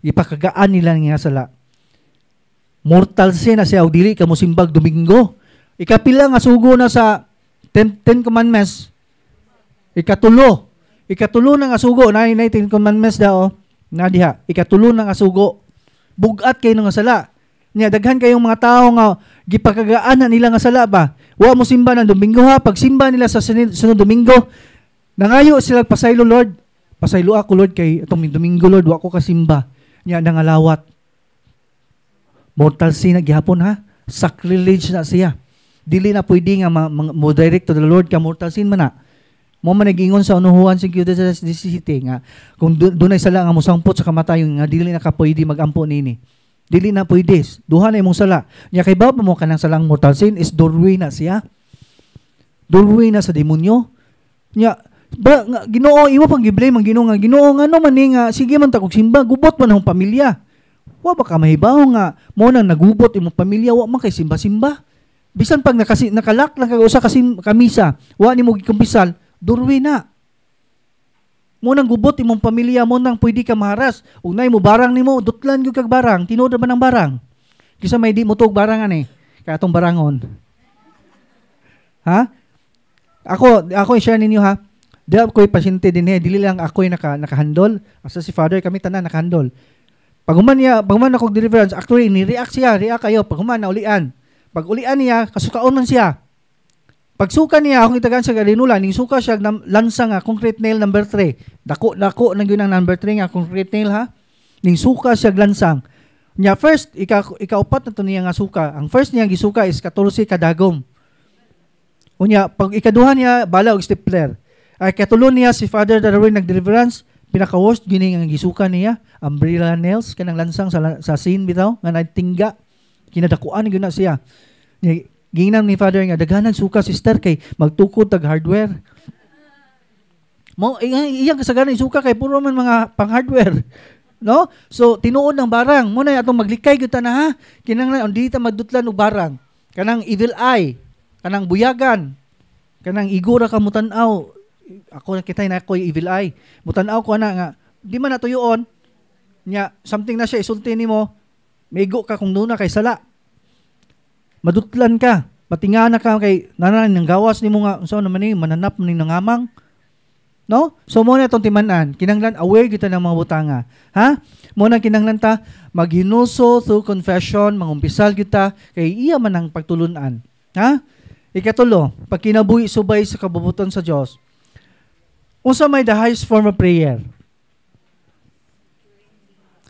gipakagaan nila nga sala mortal sin na siya og dili ka mo simbag Domingo ikapila nga sugo na sa 10 commandments ikatulo na nga sugo na 10 commandments daw na diha ikatulo na nga sugo bugat kay nga sala nya daghan kayong mga tao nga gipakagaan na nila nga sala ba wa mo simba ng Domingo ha pag simba nila sa sunod Domingo nangayo sila pasaylo Lord. Pasaylo ako Lord kay itong Domingo Lord wa ko kasimba. Nya nangalawat. Mortal sin na gihapon ha. Sacrilege na siya. Dili na pwede nga mo direct to the Lord ka mortal sin man na. Mo man nagingon sa 1 Juan 5:17 nga kung dunay sala nga mosangpot sa kamatayon nga dili na ka pwede magampo nini. Dili na pwede. Duha na imong sala. Nya kay baba mo kanang salang mortal sin is doorway na siya. Doorway na sa demonyo. Nya Ba, nga, Ginoo, imo pang giblame ang Ginoo nga, Ginoo nga no man ni nga, sige man ta kog simba, gubot man ang pamilya. Wa ba ka mahibaw nga, mo nang nagubot imong pamilya, wa man kay simba-simba. Bisan pag nakalak lang kag usa ka kamisa, wa nimo gikumpisal, durwi na. Mo nang gubot imong pamilya, mo nang pwede ka maharas. Ug nay mo barang nimo, dutlan gyud kag barang, tinuod ba ng barang? Kisa may di mo tog barang ani, kay atong barangon. Ha? Ako i-share ninyo ha. Di ako'y pasyente din dili lang ako'y nakahandol. Asa si Father kami tanan nakahandol. Pag human ako deliverance, actually ni-react siya, react kayo pag human na ulian. Pag ulian niya, kasukaon man siya. Pag suka niya, akong itagan sa galinula, ning suka siya lansa nga concrete nail number 3. Dako nang yun ang number 3 nga concrete nail ha. Ning suka siya lansang. Nya first, ikaupat na to niya nga suka. Ang first niya gisuka is 14 kadagom. Unya, pag ikaduha niya, bala og stapler. Ay katulon niya si Father Darwin nag-deliverance, pinaka-worst gini nga gisuka niya, umbrella nails kanang lansang sa scene bitaw nga nagtingga. Kinadakuan gyud na siya. Gingnam ni Father nga daghanan suka sister kay magtukod tag hardware. Mo iyang kasagaran suka kay puro man mga pang-hardware. No? So tinuod ng barang, mo na atong maglikay gyud ta na ha. Kinahanglan di ta madutlan og barang. Kanang evil eye, kanang buyagan, kanang igura ka mutan-aw. Ako nakita na ako evil eye. Mutan-aw ko na nga di man natuyoon nya something na siya isulti nimo. Maigo ka kung doon na kay sala. Madutlan ka. Matingana ka kay nanan ng gawas ni mo nga. So naman ni mananap ni nangamang. No? So mo na itong timanan. Kinanglan aware kita ng mga butanga. Ha? Mo na kinanglan ta maghinuso through confession. Mangumpisal kita. Kay iya man ang pagtulunan. Ha? Ikatulo. Pag kinabuhi subay sa kabubuton sa Diyos. Unsa may the highest form of prayer?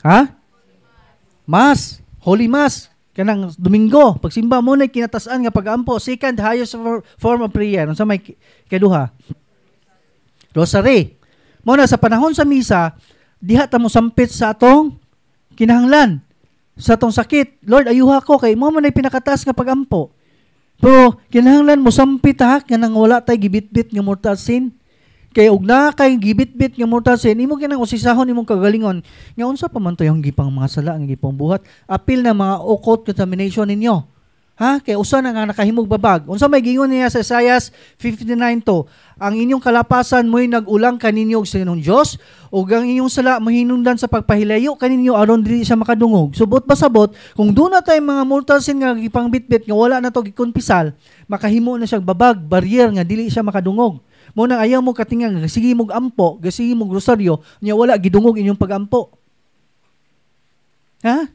Ha? Mass. Holy Mass. Kanang Domingo, pagsimba mo na kinatasan nga pag-ampo, second highest form of prayer. Unsa may kaduha? Rosary. Mo na sa panahon sa misa, diha ta mo sampit sa atong kinahanglan, sa atong sakit. Lord, ayuha ko kay mo man ay pinakataas nga pag-ampo. Pero kinahanglan mo sampit ha, kanang wala tay gibitbit nga mortal sin. Kay og na kay gibitbit nga mortal sin, imo kinang usisahon imong kagalingon. Nga unsa pa man to yung gipang mga sala nga gipang buhat? Apil na mga occult contamination ninyo. Ha? Kay usa na nga nakahimog babag. Unsa may gingon niya sa Isaiah 59:2? Ang inyong kalapasan mo'y nag-ulang kaninyo sa inyong Diyos, ug ang inyong sala mahinungdan sa pagpahilayo kaninyo aron dili siya makadungog. Subot pasabot, kung doon na tay mga mortal sin nga gipang bitbit nga wala na to gikonpisal, makahimo na siyang babag, barrier nga dili siya makadungog. Mo nang ayaw mo katingang sige mog ampo, sige mog rosaryo, nya wala gidungog inyong pagampo. Ha?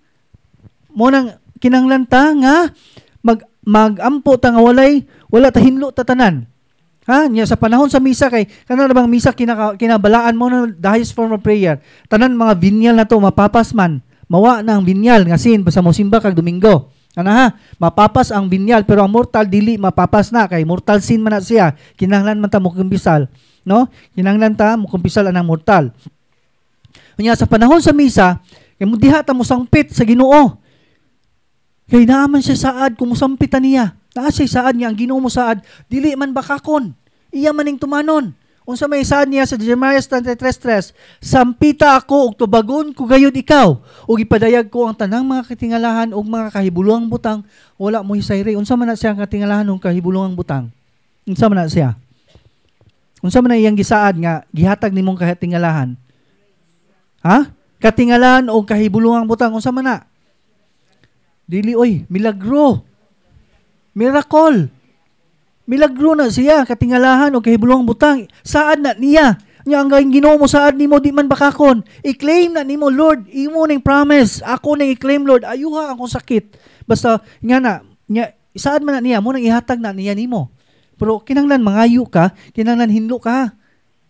Mo nang kinahanglan ta nga magampo ta nga wala ta hinlo ta tanan. Ha? Nya sa panahon sa misa kay kanang bang misa kinabalaan mo na the highest form of prayer. Tanan mga binyal na to mapapas man. Mawa na ang binyal nga sin basta mo simba kag Domingo. Ana ha, mapapas ang binyal pero ang mortal dili mapapas na kay mortal sin man na siya. Kinahanglan man ta mo kumpisal, no? Kinahanglan ta mo kumpisal anang mortal. Unya sa panahon sa misa, kay mo diha ta mo sangpit sa Ginoo. Kay naaman siya saad kung musampitan niya. Naa siya saad niya ang Ginoo mo saad, dili man bakakon. Iya maning tumanon. Unsa may saad niya sa Jeremiah 33:3, sampita ako ug tubagon ko gayud ikaw ug ipadayag ko ang tanang mga katingalahan ug mga kahibulong butang wala mo hisayri. Unsa man na siya ang katingalahan ug kahibulong butang? Unsa man na siya? Unsa man na iyang gisaad nga gihatag nimong katingalahan? Ha? Katingalahan ug kahibulong butang unsa man na? Dili oy, milagro. Miracle. Milagro na siya, katingalahan o kahibulong butang. Saad na niya. Nya ang Ginoo mo saad nimo di man bakakon. I-claim na nimo, Lord, imo ning promise. Ako ning i-claim, Lord, ayuha akong sakit. Basta nga na, nya saad man na niya, mo nang ihatag na niya nimo. Pero kinahanglan mangayo ka, kinahanglan hinlo ka.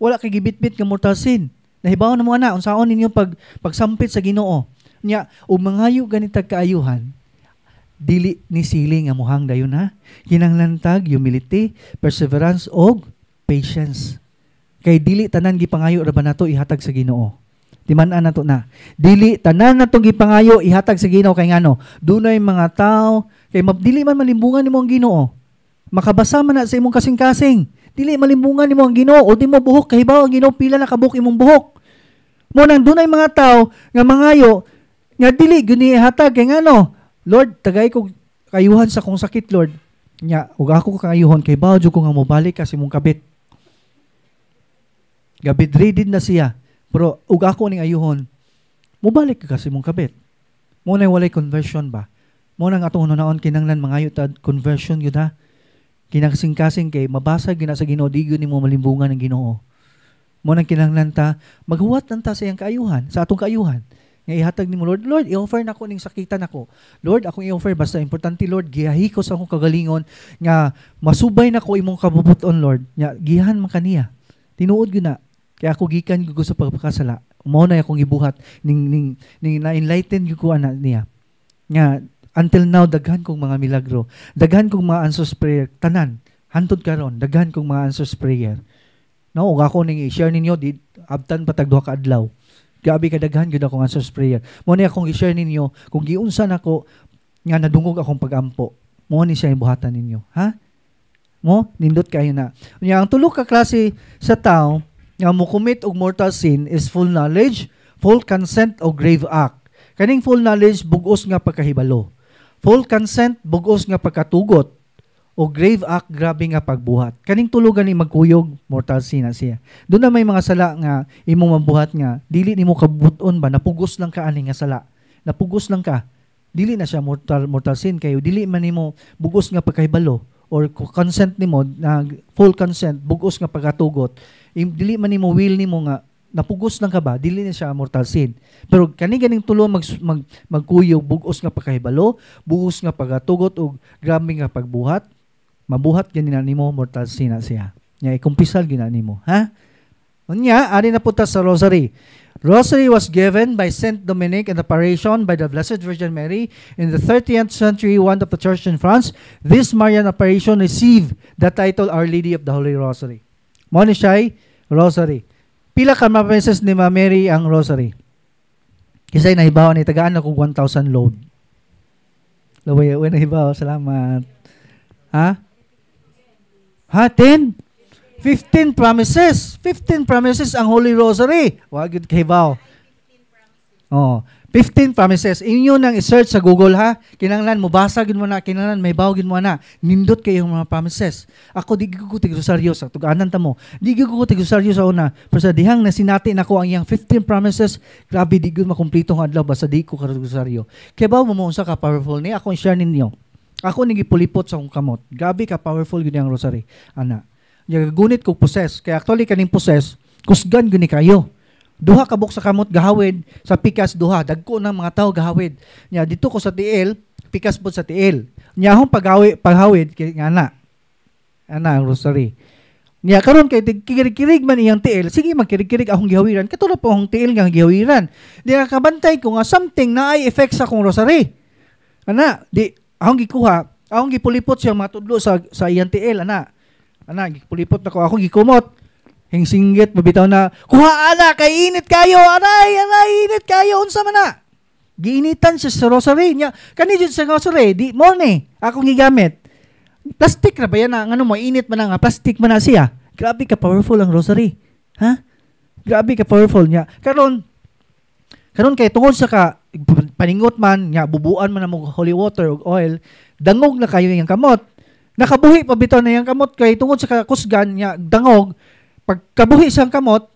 Wala kay gibitbit nga mortal sin. Nahibaw na mo ana unsaon ninyo pagsampit sa Ginoo. Nya ug mangayo ganitag kaayuhan. Dili ni siling nga muhang dayon ha. Kinahanglan tag humility, perseverance og patience. Kay dili tanan gipangayo ra ba nato ihatag sa Ginoo. Timan-an nato na. Dili tanan nato gipangayo ihatag sa Ginoo kay ngano? Dunay mga tao kay dili man malimbungan nimo ang Ginoo. Makabasa man na sa imong kasing-kasing. Dili malimbungan nimo ang Ginoo o di mo buhok kahibaw ang Ginoo pila na kabuok imong buhok. Mo nang dunay mga tao nga mangayo nga dili guni hatag kay ngano, Lord, tagay ko kayuhan sa kong sakit, Lord. Nya, ug ako kayuhon kay bawo jud ko nga mobalik kasi mong kabit. Gabidridin na siya. Pero ug ako ning ayuhon, mobalik ka kasi mong kabit. Mo na walay conversion ba? Mo nang atong hunaon kinanglan mangayo ta conversion gyud ha. Kinasing-kasing kay mabasa gina sa Ginoo di gyud nimo malimbungan ng Ginoo. Mo nang kinanglan ta maghuwat ta sa iyang kaayuhan, sa atong kaayuhan. Nga ihatag nimo, Lord, i-offer nako ning sakitan nako. Lord, akong i-offer basta importante, Lord, gihahikos akong kagalingon nga masubay nako imong kabubuton, Lord. Nya gihan man kaniya. Tinuod gyud na. Kaya ako gikan gyud sa pagpakasala. Mao na akong gibuhat ning na-enlighten gyud ko ana niya. Nga until now daghan kong mga milagro, daghan kong mga answers prayer tanan. Hantod karon daghan kong mga answers prayer. No, ug ako ning i-share ninyo di abtan patag duha ka adlaw. Gabi kadaghan gyud akong answers prayer. Mo ni akong i-share ninyo kung giunsa nako nga nadungog akong pagampo. Mo ni siya ibuhatan ninyo, ha? Mo nindot kayo na. Unya ang tulo ka klase sa tao nga mo commit og mortal sin is full knowledge, full consent o grave act. Kaning full knowledge bugos nga pagkahibalo. Full consent bugos nga pagkatugot o grave act grabe nga pagbuhat. Kaning tulo gani magkuyog mortal sin na siya. Doon na may mga sala nga imong mabuhat nga dili nimo kabuton ba napugos lang ka ani nga sala. Napugos lang ka. Dili na siya mortal sin kayo dili man nimo bugos nga pagkahibalo or consent nimo na full consent bugos nga pagkatugot. Dili man nimo will nimo nga napugos lang ka ba dili na siya mortal sin. Pero kani ganing tulo magkuyog bugos nga pagkahibalo, bugos nga pagkatugot ug grabe nga pagbuhat. Mabuhat gani na nimo mortal sin na siya. Nya ikumpisal gina nimo, ha? Unya ari na punta sa rosary. Rosary was given by Saint Dominic and apparition by the Blessed Virgin Mary in the 30th century one of the church in France. This Marian apparition received the title Our Lady of the Holy Rosary. Mo ni siya rosary. Pila ka mapeses ni Mary ang rosary? Kisay nahibaw ni tagaan ako 1,000 load. Laway nahibaw, salamat. Ha? 10? 15 promises. 15 promises ang Holy Rosary. Wag yun kahibaw. 15 promises. Inyo nang i-search sa Google, ha? Kinanglan mo, basagin mo na, kinanglan, may bawagin mo na. Nindot kayo mga promises. Ako, di ko tig-rosaryo sa tuganan ta mo. Di ko tig-rosaryo sa una. Pero sa dihang na sinati na ko ang iyang 15 promises, grabe, di ko makumplito ang adlaw, basta di ko ka-rosaryo. Kaya ba mo unsa ka powerful ni? Ako i-share ninyo. Ako nagipulipot sa akong kamot. Gabi ka powerful yun yung rosary. Ana. Gunit ko possess. Kaya actually kaning possess, kusgan guni kayo. Duha ka buk sa kamot gahawid, sa pikas duha. Dagko ng mga tao gahawid. Nya dito ko sa tiil, pikas po sa tiil. Nya akong paghawid kay ana. Ana ang rosary. Nya karon kay kirig-kirig man iyang tiil, sige magkirig-kirig akong gihawiran. Katulad po akong tiil nga gihawiran. Di nakabantay ko nga something na ay effect sa akong rosary. Ana, di akong gikuha, akong gipulipot siya matudlo sa iyang tiil, ana, gipulipot ako, akong gikumot, hingsinggit, mabitaw na, kuha, ana, kay init kayo, aray, init kayo, unsa man na. Giinitan siya sa rosary niya, kanidyo sa rosary, di mo ni, akong gigamit. Plastic na ba yan na, ano mo, init man na nga, plastic man na siya. Grabe ka powerful ang rosary, ha? Grabe ka powerful niya. Karon kay tungod sa ka, paningot man, nga bubuan man ang holy water o oil, dangog na kayo yung kamot. Nakabuhi pa bitaw na yung kamot kay tungod sa kusgan, nga dangog, pagkabuhi sa kamot,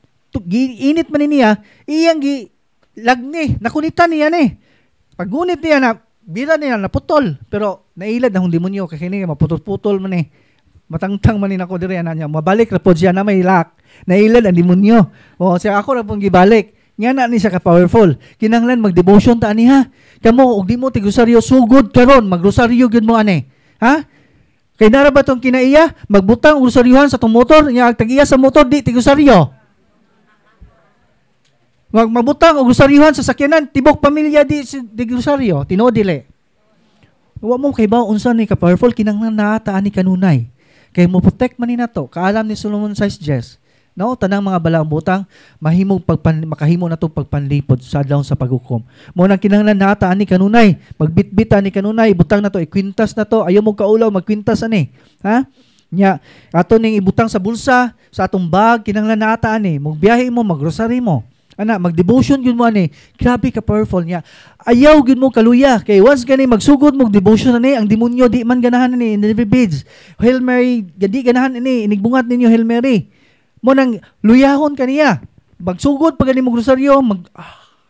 init man niya, iyang lagni, nakunitan niya ni. Pagunit niya na, bira niya naputol, pero nailad na hong demonyo, kaya kini maputol-putol man eh. Matangtang man ako diri ana niya, mabalik ra pod siya na may lock. Nailad ang demonyo. O siya ako ra pong gibalik. Nga na ni siya ka-powerful. Kinanglan mag-devotion ta ani ha. Kamo og di mo tig-rosaryo sugod karon, mag-rosaryo gyud mo ani. Ha? Kay nara ba tong kinaiya, magbutang og rosaryuhan sa tong motor, nya ag tag-iya sa motor di tig-rosaryo. Magbutang og rosaryuhan sa sakyanan, tibok pamilya di tig-rosaryo, tinuod dili. Wa mo kay ba unsa ni ka-powerful kinanglan naata ani kanunay. Kay mo protect man ni nato, kaalam ni Solomon Says no, tanang mga balaang butang makahimo na to pagpanlipod sa adlaw sa paghukom. Mo nang kinahanglan nata ani kanunay, magbitbit ani kanunay, butang na to, ikwintas na to, ayo mo kaulaw magkwintas ani. Ha? Nya, ato ning ibutang sa bulsa, sa atong bag, kinahanglan na ata ani, magbiyahe mo, mag-grocery mo. Ana, mag-devotion yun mo ani. Grabe ka powerful niya. Ayaw yun mo kaluya. Kay once gani magsugod mo devotion ani, ang demonyo di man ganahan ni in every page. Hail Mary, gadi ganahan ini, inigbungat ninyo Hail Mary. Mo nang luyahon kaniya. Magsugod pag gani mo grosaryo,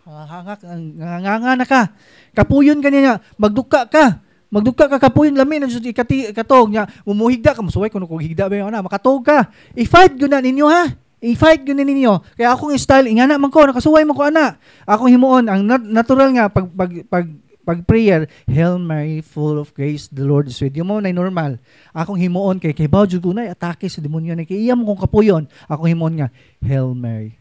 hanganga na ka. Kapuyon kaniya, magduka ka. Magduka ka kapuyon lamin ang katog nya umuhigda ka musuway kuno kog higda ba na makatog ka. I-fight gyud na ninyo ha. I-fight gyud ninyo. Kaya akong style ingana man ko nakasuway man ko ana. Akong himuon ang natural nga pag prayer, Hail Mary full of grace, the Lord is with you. Mo na normal. Akong himuon kay bawo jud ko na atake sa demonyo ni kay iya mo kong kapuyon. Akong himuon nga Hail Mary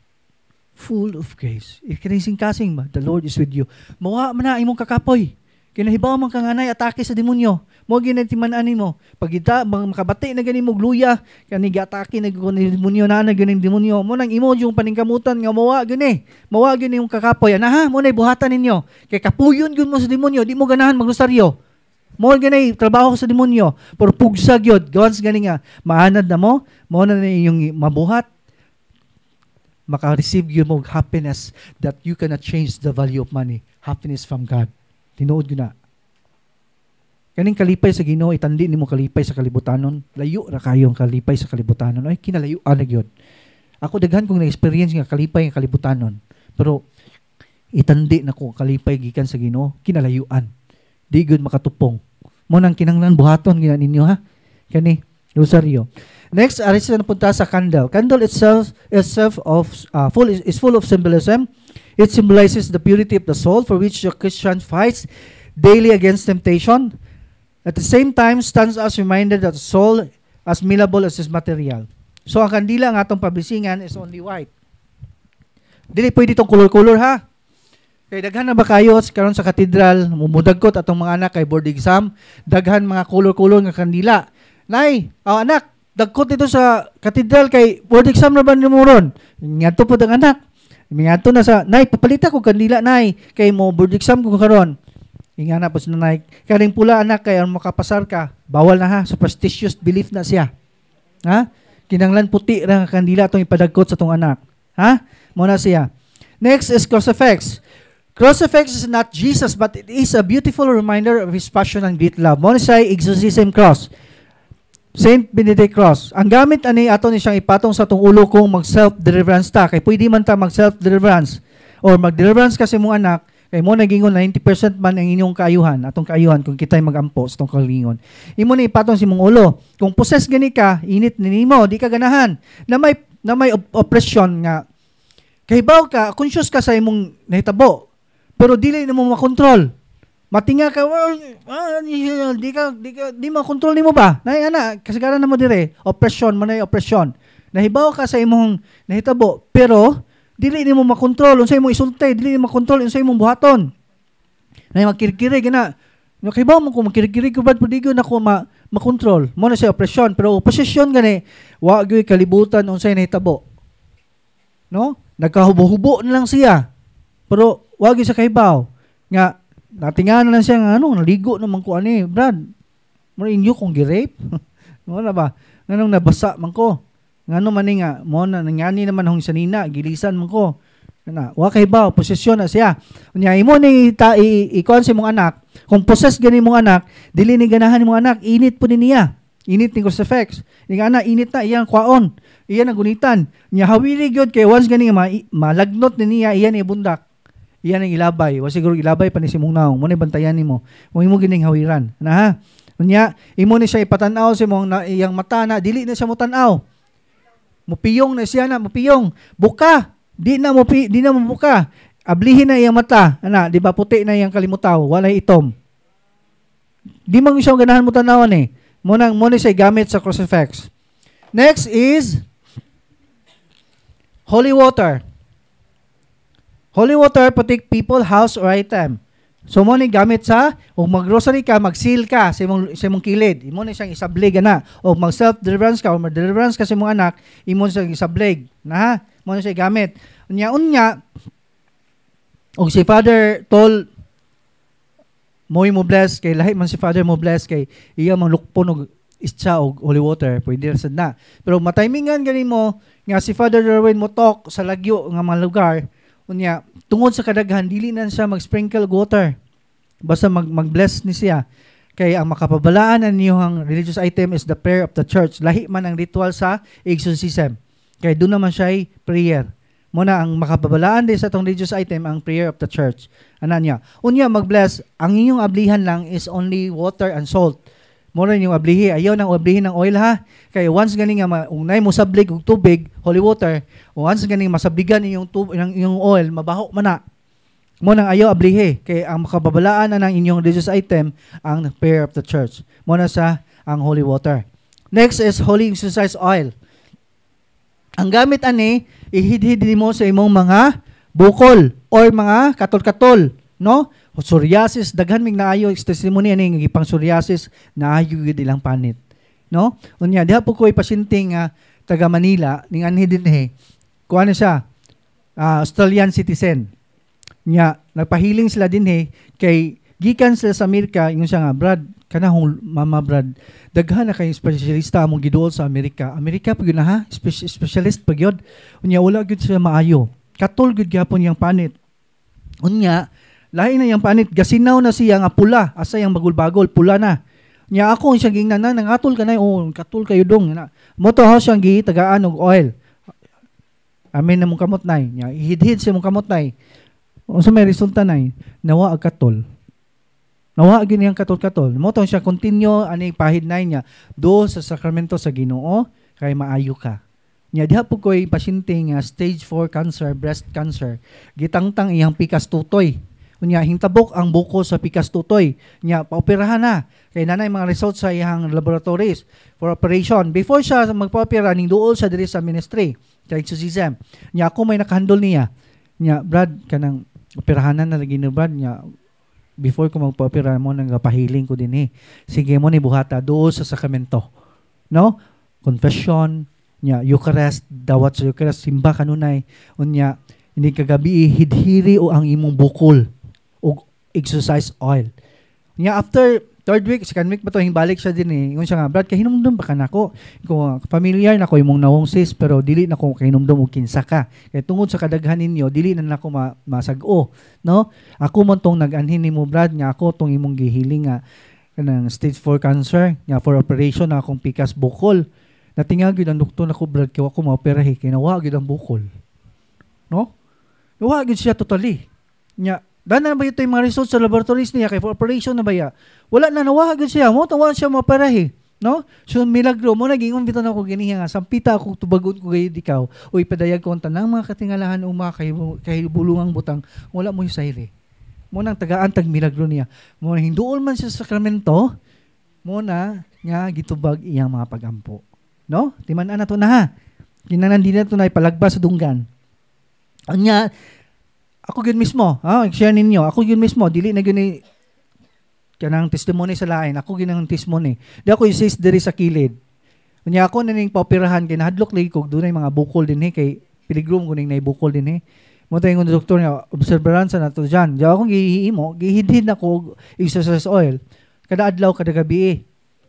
full of grace. Ikinising kasing ba, the Lord is with you. Mawa man na imong kakapoy. Kinahibaw man kang anay atake sa demonyo. Mo ginatiman ani mo. Pag ita makabati na gani mo gluya, kani gatake na gani demonyo na gani demonyo. Mo nang imo yung paningkamutan nga mawa gani. Mawa gani yung kakapoy. Ana ha, mo nay buhatan ninyo. Kay kapuyon gyud mo sa demonyo, di mo ganahan magrosaryo. Mo gani trabaho sa demonyo, pero pugsa gyud. Once gani nga maanad na mo na yung mabuhat. Maka-receive gyud mo happiness that you cannot change the value of money. Happiness from God. Tinuod yun na. Kaning kalipay sa Ginoo, itandi ni mo kalipay sa kalibutanon. Layo na kayo ang kalipay sa kalibutanon. Ay, kinalayuan na yun. Ako daghan kong na-experience nga kalipay ang kalibutanon. Pero, itandi na ko kalipay gikan sa Ginoo, kinalayuan. Di good makatupong. Mo nang kinanglan buhaton, gina ninyo ha? Kani, rosaryo. Next, aris na punta sa candle. Candle itself is full of symbolism. It symbolizes the purity of the soul for which the Christian fights daily against temptation. At the same time, stands as reminder that the soul as malleable as his material. So, ang kandila ng atong pablisingan is only white. Dili pwede itong color-color ha. Kaya daghan na ba kayo karon sa katedral, mumudagkot atong mga anak kay board exam, daghan mga color-color nga kandila. Nay, anak, dagkot ito sa katedral kay board exam na ba ni mo ron? Ngadto po ang anak. Mingato na sa, nay, papalita ko kandila, nay. Kay mo, board exam ko karon. Ingana po sa nay. Karing pula, anak, kaya makapasar ka. Bawal na ha. Superstitious belief na siya. Ha? Kinanglan puti ra nga kandila itong ipadagkot sa itong anak. Ha? Muna siya. Next is crucifix. Crucifix is not Jesus, but it is a beautiful reminder of His passion and great love. Muna siya, exorcism cross. Saint Benedict Cross. Ang gamit ani ato ni siyang ipatong sa tong ulo kung mag-self-deliverance ta. Kay pwede man ta mag-self-deliverance or mag-deliverance kasi mong anak, kay mo nagingon 90% man ang inyong kaayuhan, atong kaayuhan kung kita'y mag-ampo sa tong kalingon. Imo ni ipatong si mong ulo. Kung possess gani ka, init ni nimo, di ka ganahan. Na may oppression nga. Kay baw ka, conscious ka sa imong nahitabo, pero dili nimo makontrol. Matinga ka, di makontrol nimo ba? Nay ana, kasagaran na mo dire, oppression, manay oppression. Nahibaw ka sa imong nahitabo, pero dili nimo makontrol unsay imong isultay, dili nimo makontrol unsay imong buhaton. Nay makirkiri gina. Nahibaw mo ko makirkiri ko bad pud na ko makontrol. Mo na sa oppression, pero opposition gani, wa gyud kalibutan unsay nahitabo. No? Nagkahubo-hubo na lang siya. Pero wa gyud sa kahibaw nga natingan na lang siya nga naligo naman ko ani, Brad. Mo inyo kung gi-rape. Mo na ba? Nganong nabasa man ko. Ngano man ni nga mo na nangani naman hong sanina, gilisan man ko. Na, wa kay ba posesyon na siya. Unya imo ni ikon si mong anak, kung possess gani mong anak, dili ni ganahan mong anak, init po niya. Init ni crucifix. Ni ana init na iyang kwaon. Iyan ang gunitan. Nya hawili gyud kay once gani malagnot ni niya iyan ni bundak. Iyan ang ilabay. Wa siguro ilabay pa ni si mong naong. Mo ni bantayan nimo. Mo imo gining hawiran. Na ha? Unya, imo ni siya ipatan-aw si mong iyang mata na dili na siya mo tan-aw. Mupiyong na siya na, mupiyong. Buka. Di na mo buka. Ablihin na iyang mata. Ana, di ba puti na iyang kalimutaw, walay itom. Di man siya ganahan mo tan-awan eh. Mo ni siya gamit sa crucifix. Next is holy water. Holy water protect people, house, or item. So mo ni gamit sa, o mag-grocery ka, mag-seal ka sa imong kilid. Imo ni siyang isablig na. O mag-self-deliverance ka, o mag-deliverance ka sa imong anak, imo siyang isablig. Na ha? Mo ni siya gamit. Unya, o si Father told, mo bless, kay lahi man si Father mo bless, kay iya mang lukpon, istya o holy water, pwede ra sad na. Pero matimingan gani mo nga si Father Darwin mo talk sa lagyo nga mga lugar, unya tungod sa kadaghan dili na siya mag-sprinkle water. Basta mag-bless ni siya. Kaya ang makapabalaan na niyong religious item is the prayer of the church. Lahi man ang ritual sa exorcism. Kaya doon naman siya ay prayer. Muna ang makapabalaan din sa itong religious item, ang prayer of the church. Ano niya? Unya, mag-bless. Ang inyong ablihan lang is only water and salt. Muna yung ablihi. Ayaw nang ablihin ng oil ha. Kaya once ganing nga, unay mo sablig og tubig, holy water, once ganing masabligan yung oil, mabaho man na. Muna ayaw ablihi. Kaya ang makapabalaan na ng inyong religious item, ang prayer of the church. Muna sa ang holy water. Next is holy exercise oil. Ang gamit ani, ihidhid mo sa imong mga bukol or mga katol-katol, no? Psoriasis, daghan mig naayo testimony ani nga pang psoriasis naayo gyud ilang panit, no? Unya diha po ko pasyente nga taga Manila ning anhi dinhi. Kuan siya, Australian citizen. Nya nagpahiling sila dinhi kay gikan sila sa Amerika, ingon siya nga, Brad, kanahong mama Brad, daghan na kay espesyalista among giduol sa Amerika. Amerika pa gyud na ha, specialist pa gyud. Unya wala gyud siya maayo. Katol gyud gyapon yang panit. Unya lahi na yang panit, gasinaw na siya nga pula, asa yang bagol-bagol, pula na. Unya ako siya gingnan nang atol kanay, katol kayo dong. Mo to ho siyang gitagaan og oil. Amen na mong kamot nay. Nya ihidhid siya mong kamot nay. Unsa may resulta nay? Nawa ag katol. Nawa gyud niyang katol-katol. Mo to siya continue ani pahid nay niya do sa sakramento sa Ginoo kay maayo ka. Nya diha po koy pasyente nga stage 4 cancer, breast cancer. Gitangtang iyang pikas tutoy. Unya hintabok ang buko sa pikas tutoy. Nya paoperahan na. Kay nanay mga results sa iyang laboratories for operation. Before siya magpa-opera ning duol sa diri sa ministry sa exorcism. Nya ako may nakahandle niya. Nya Brad kanang operahan na lagi ni Brad nya before ko magpa-opera mo nang pahiling ko din sige mo ni buhata doon sa sakramento, no? Confession nya Eucharist, dawat sa Eucharist, simba kanunay unya ini kagabi hidhiri o ang imong bukol o exercise oil. Nya after third week, second week pa to balik siya din ingon siya nga, Brad, kahinumdum ba ka nako? Ko familiar na ko imong nawong sis pero dili na ko kahinumdum og kinsa ka. Kay tungod sa kadaghan ninyo dili na nako masag-o, no? Ako man tong nag-anhin nimo, Brad, nga ako tong imong gihiling nga kanang stage 4 cancer, nga for operation na akong pikas bukol. Natingag gyud ang doktor nako, Brad, kay ako maoperahe kay nawa gyud ang bukol. No? Nawa gyud siya totally. Nya dana ba ito yung mga results sa laboratories niya kay for operation na ba ya? Wala na nawagod siya. Mo tawa siya maparahi, no? So milagro mo nagingon bitaw nako ganiya nga sampita ako tubagon ko gayud ikaw. Uy padayag ko tanang mga katingalahan uma kay bulungang butang wala mo sayre. Mo nang tagaan tag milagro niya. Mo hinduol man siya sa sakramento, mo na nga gitubag iyang mga pagampo. No? Timan-an na to na ha. Kinahanglan din nato na ipalagbas sa dunggan. Anya ako gyud mismo, share ninyo. Ako gyud mismo, dili na gyud kanang testimony sa lain. Ako gyud ang testimony. Di ako isis diri sa kilid. Unya ako na ning paoperahan kay nahadlok lagi ko dunay mga bukol dinhi kay piligrom ko ning naibukol dinhi. Mo tayo ng doktor niya, obserbaran sa nato dyan. Diyan akong gihihimo, gihidhid na ko exercise oil. Kada adlaw, kada gabi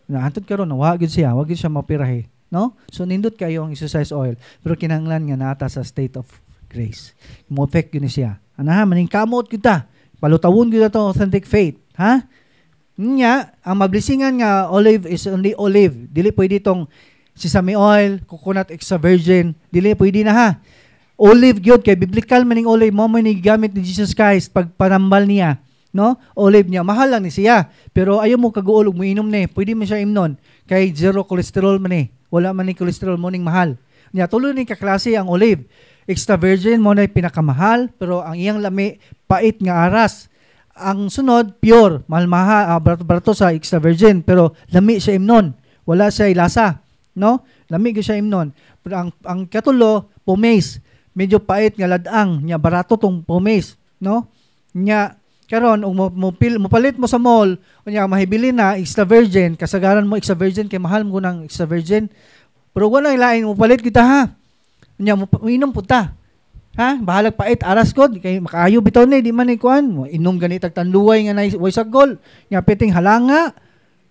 Naantod karon na wag siya mapirahe, no? So nindot kayo ang exercise oil, pero kinahanglan nga nata sa state of grace. Mo effect yun siya. Ana maning kamot kita. Palutawon gyud to authentic faith, ha? Nya, ang mablisingan nga olive is only olive. Dili pwede tong sesame oil, coconut extra virgin, dili pwede na ha. Olive gyud kay biblical maning olive mo ni gamit ni Jesus Christ pag panambal niya, no? Olive niya mahal lang ni siya, pero ayaw mo kaguol og moinom ni, pwede mo siya imnon kay zero cholesterol man ni. Wala man ni cholesterol mo ning mahal. Nya tulo ni kaklase ang olive. Extra virgin mo na pinakamahal, pero ang iyang lami pait nga aras. Ang sunod pure, mahal barato sa extra virgin, pero lami siya imnon. Wala siya lasa, no? Lami gyud siya imnon. Pero ang katulo pomace, medyo pait nga ladang, nya barato tong pomace, no? Nya karon mo palit mo sa mall, unya mahibili na extra virgin, kasagaran mo extra virgin kay mahal mo ng extra virgin. Pero wala ilain mo palit kita ha. Nya mo inom punta. Ha? Bahalag pait aras kod kay makaayo bitaw ni di man ni kuan mo inom ganitag tanduway nga nay way sagol. Nya piting halanga.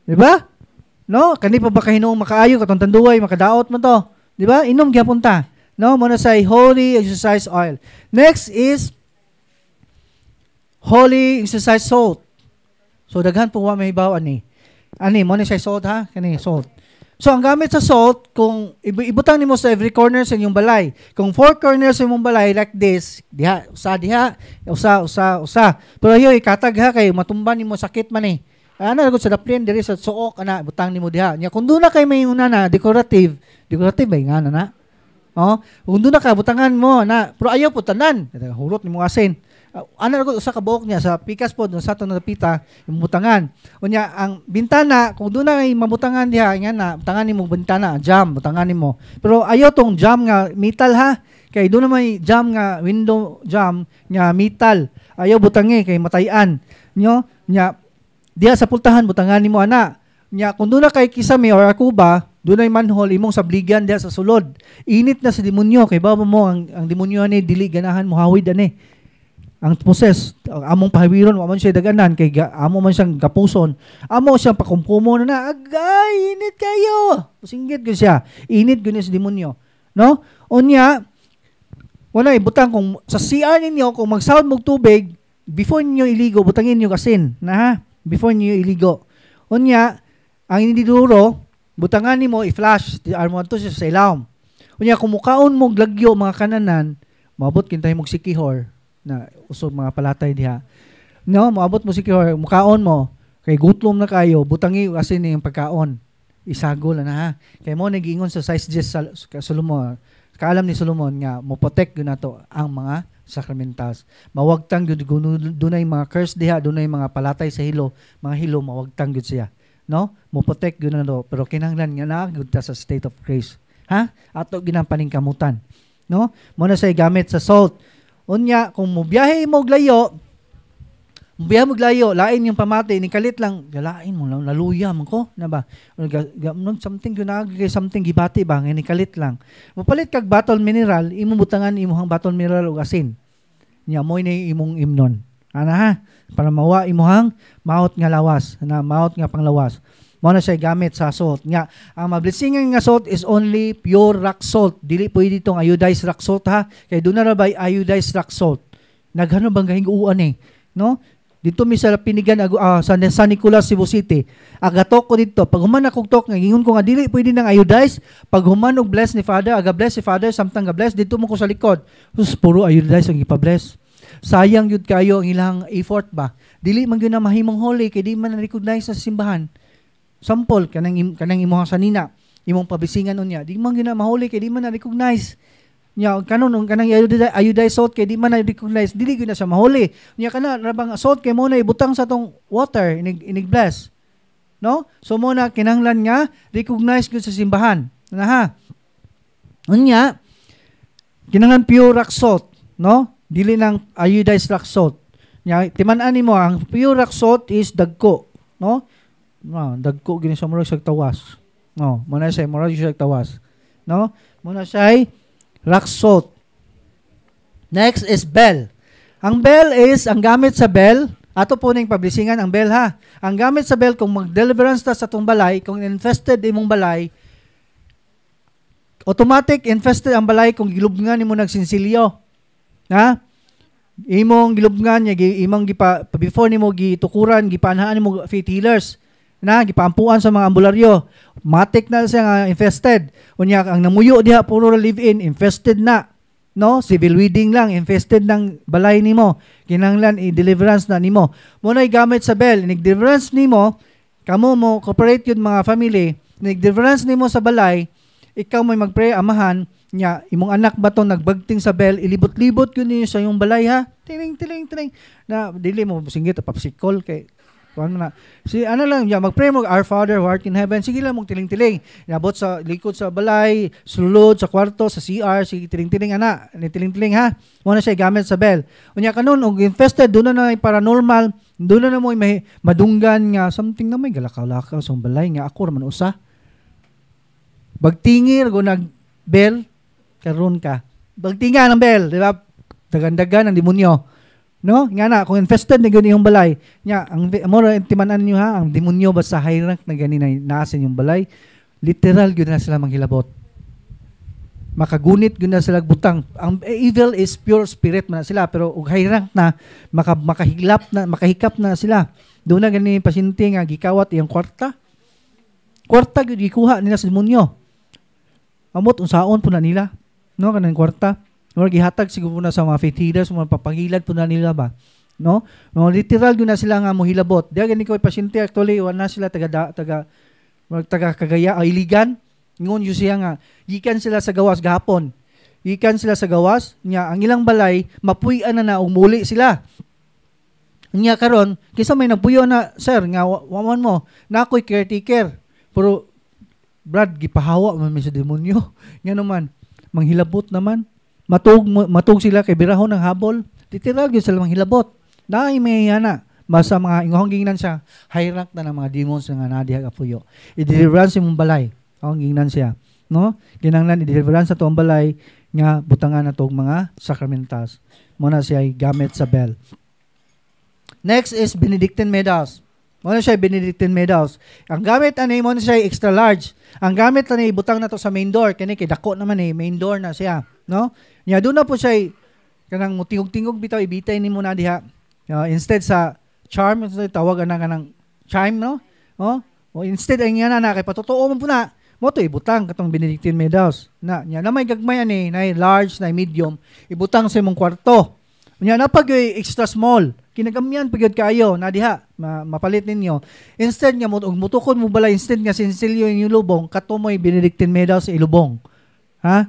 Di ba? No, kani pa ba kahinong makaayo katong tanduay makadaot man to. Di ba? Inom gyapon ta. No, muna say holy exercise oil. Next is holy exercise salt. So daghan po wa mahibaw ani. Ani mo ni say salt ha, kani salt. So ang gamit sa salt kung ibutang nimo sa every corner sa inyong balay. Kung 4 corners sa imong balay like this, diha, usa. Pero yo ikatag ha kay matumban nimo sakit man eh. Ana gud sa daplin diri sa suok ana butang nimo diha. Nya kun na kay may una na decorative bay nga na. Oh, kung doon na ka butangan mo na pero ayaw po tanan. Hurot nimo asin. Ana gud usa ka buok niya sa pikas pod sa ato na pita imong butangan. Unya ang bintana kung doon na kay mabutangan diha nga na butangan nimo bintana jam butangan nimo. Pero ayaw tong jam nga metal ha. Kay doon na may jam nga window jam nga metal. Ayaw butangi kay matayan. Nyo nya diha sa pultahan butangan nimo ana. Nya kung doon na kay kisame or akuba, doon ay manhole imong sabligan diha sa sulod. Init na sa demonyo kay baba mo ang demonyo ani dili ganahan mo hawid ani. Ang poses among pahawiron wa man siya daganan kay amo man siyang kapuson. Amo siyang pakumpumo na agay init kayo. Singgit gyud siya. Init gyud sa demonyo. No? Unya wala ibutang kung sa CR ninyo kung magsawod mog tubig before niyo iligo butangin niyo asin na ha before niyo iligo. Unya ang iniduro butangan nimo i-flash di armo to siya sa ilawom. Unya kung mukaon mo glagyo mga kananan, maabot kintay mo sikihor na usog mga palatay diha. No, maabot mo sikihor, mukaon mo kay gutlom na kayo, butangi asin niyang pagkaon. Isagol na ha. Kay mo nagiingon sa size sa Solomon. Kaalam ni Solomon nga mo protect gyud nato ang mga sacramentals. Mawagtang gyud dunay mga curse diha, dunay mga palatay sa hilo, mga hilo mawagtang gyud siya. No? Mo protect gyud na do, pero kinahanglan nga na gyud ta sa state of grace. Ha? Ato ginang paningkamutan. No? Mo na say gamit sa salt. Unya kung mobiyahe mo glayo, lain yung pamati ni kalit lang, galain mo lang laluya man ko na ba? Something gunag kay something gibati ba ngani kalit lang. Mopalit kag bottle mineral, imo butangan imuhang bottle mineral ug asin. Nya moy ni imong imnon. Ana ha? Para mawa imuhang maot nga lawas, na maot nga panglawas. Mao na siya gamit sa salt. Nga, ang mablisingan nga salt is only pure rock salt. Dili pwede itong iodized rock salt ha. Kaya doon na ba iodized rock salt? Naghano bang gahinguan eh. No? Dito mi sa Pinigan sa San Nicolas, Cebu City. Agatok ko dito. Pag human akong tok, ngingon ko nga dili pwede nang iodized. Pag human og bless ni Father, bless si Father, samtang bless dito mo ko sa likod. Sus, puro iodized ang ipa-bless. Sayang yun kayo ang ilang effort ba? Dili man gyud na mahimong holy kay di man na-recognize sa simbahan. Sample kanang imong sanina, imong pabisingan unya. Di man gyud na mahuli kay di man na-recognize. Nya kanon kanang iodized salt kay di man na-recognize, dili gyud na siya mahuli. Nya kana rabang salt kay mo na ibutang sa tong water inig bless. No? So mo na kinahanglan nga recognize gyud sa simbahan. Na ha. Unya kinahanglan pure rock salt, no? Dili nang iodized rock salt. Nya timan-an nimo ang pure rock salt is dagko, no? No, dagko gini sa murag tawas. No, muna siya murag siya tawas. No? Muna siya rock salt. Next is bell. Ang bell is ang gamit sa bell. Ato po ning pablisingan ang bell ha. Ang gamit sa bell kung mag-deliverance ta sa tong balay, kung infested imong balay, automatic infested ang balay kung gilubngan nimo nagsinsilyo. Ha? Imong gilubngan niya imong before nimo gitukuran, gipanhaan nimo faith healers. Na gipaampuan sa mga ambularyo. Matik na siya nga infested. Unya ang namuyo diha puro live-in infested na. No, civil wedding lang infested ng balay nimo. Kinahanglan i-deliverance na nimo. Mo nay gamit sa bell, nig-deliverance nimo, kamo mo cooperate yun mga family, nig-deliverance nimo sa balay, ikaw may mag-pray amahan nya imong anak ba to nagbagting sa bell, ilibot-libot yun niyo sa yung balay ha. Tiling na dili mo singgit papsikol kay ano na. Si ano lang, mag-pray mo, Our Father who art in heaven. Sige lang mong tiling-tiling. Inabot sa likod sa balay, sulod sa kwarto, sa CR, sige tiling-tiling ana. Tiling-tiling ha. Muna siya gamit sa bell. Unya kanon og infested doon na paranormal, doon na mo may madunggan nga something na may galakaw-lakaw sa balay nga ako man usa. Bagtingir go nag bell karon ka. Bagtinga ng bell, di ba? Dagan-dagan ang demonyo. No? Nga na, kung infested na gani yung balay, nya, ang mura timanan niyo ha, ang demonyo ba sa high rank na gani na naasin yung balay, literal gyud na sila manghilabot. Makagunit gyud na sila butang. Ang evil is pure spirit man na sila, pero ug high rank na makahikap na sila. Doon na gani pasyente nga gikawat iyang kwarta. Kwarta gyud gikuha nila sa demonyo. Amot unsaon po na nila, no, kanang kwarta. Or gihatag siguro na sa mga faith healers, mga papangilad po na nila ba, no? No, literal gyud na sila nga mohilabot. Diya gani ko pasyente actually wala na sila taga Cagaya Iligan. Ngon yu siya nga gikan sila sa gawas gahapon. Gikan sila sa gawas nya ang ilang balay mapuy-an na umuli sila. Nya karon kisa may nagpuyo na sir nga waman mo na ako'y caretaker. Pero Brad gipahawa man mi sa demonyo. Nya naman manghilabot naman. Matug sila kay birahon ng habol. Literal gyud sila manghilabot. Naay may ana basta mga ingong gingnan siya high rank na ng mga demons nga nadiha kapuyo. I-deliverance imong balay. Ang gingnan siya, no? Kinahanglan i-deliverance sa tuong balay nga butangan na tong mga sacramentals. Muna siya gamit sa bell. Next is Benedictine medals. Muna siya Benedictine medals. Ang gamit ani mo siya extra large. Ang gamit ani butang na to sa main door kani kay dako naman main door na siya, no? Nya do na po siya kanang mutingog-tingog bitaw ibitay nimo na diha. Instead sa charm tawagan na kanang chime, no? Oh, o instead ay nga na kay patotoo mo po na mo to ibutang katong Benedictine medals na nya na may gagmay ani na large na medium ibutang sa imong kwarto. Nya na pag extra small kinagamyan pagod kaayo na diha mapalit ninyo. Instead nga mutukod mo bala instead nga sinsilyo yung lubong kato mo'y Benedictine medals sa ilubong. Ha?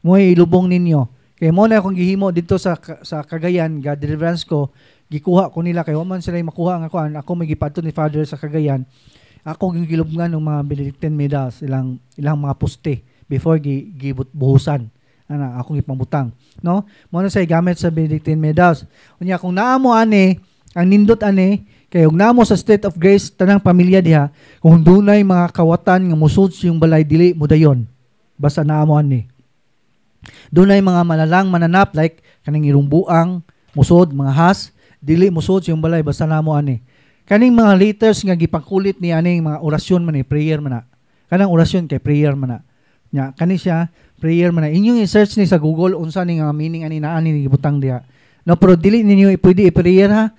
Mo'y ilubong ninyo. Kaya mo na akong gihimo dito sa Cagayan, ga deliverance ko, gikuha ko nila kay waman sila makuha nga ako may gipadto ni Father sa Cagayan. Ako gilubngan ng mga Benedictine medals ilang mga poste before gibuhusan. Ana akong ipambutang, no? Mo na say gamit sa Benedictine medals. Unya kung naamo ani, ang nindot ani kay ug naamo sa state of grace tanang pamilya diha, kung dunay mga kawatan nga musud yung balay dili mudayon. Basta naamo ani. Dunay mga malalang mananap like kaning irumbuang, musod, mga has, dili musod yung balay basta naamo ani. Kaning mga letters nga gipangkulit ni aning mga orasyon man prayer man na. Kanang orasyon kay prayer man na. Nya kani siya prayer man na. Inyong i-search ni sa Google unsa ni nga meaning ani na ani gibutang diha. No, pero dili ninyo pwede i-prayer ha.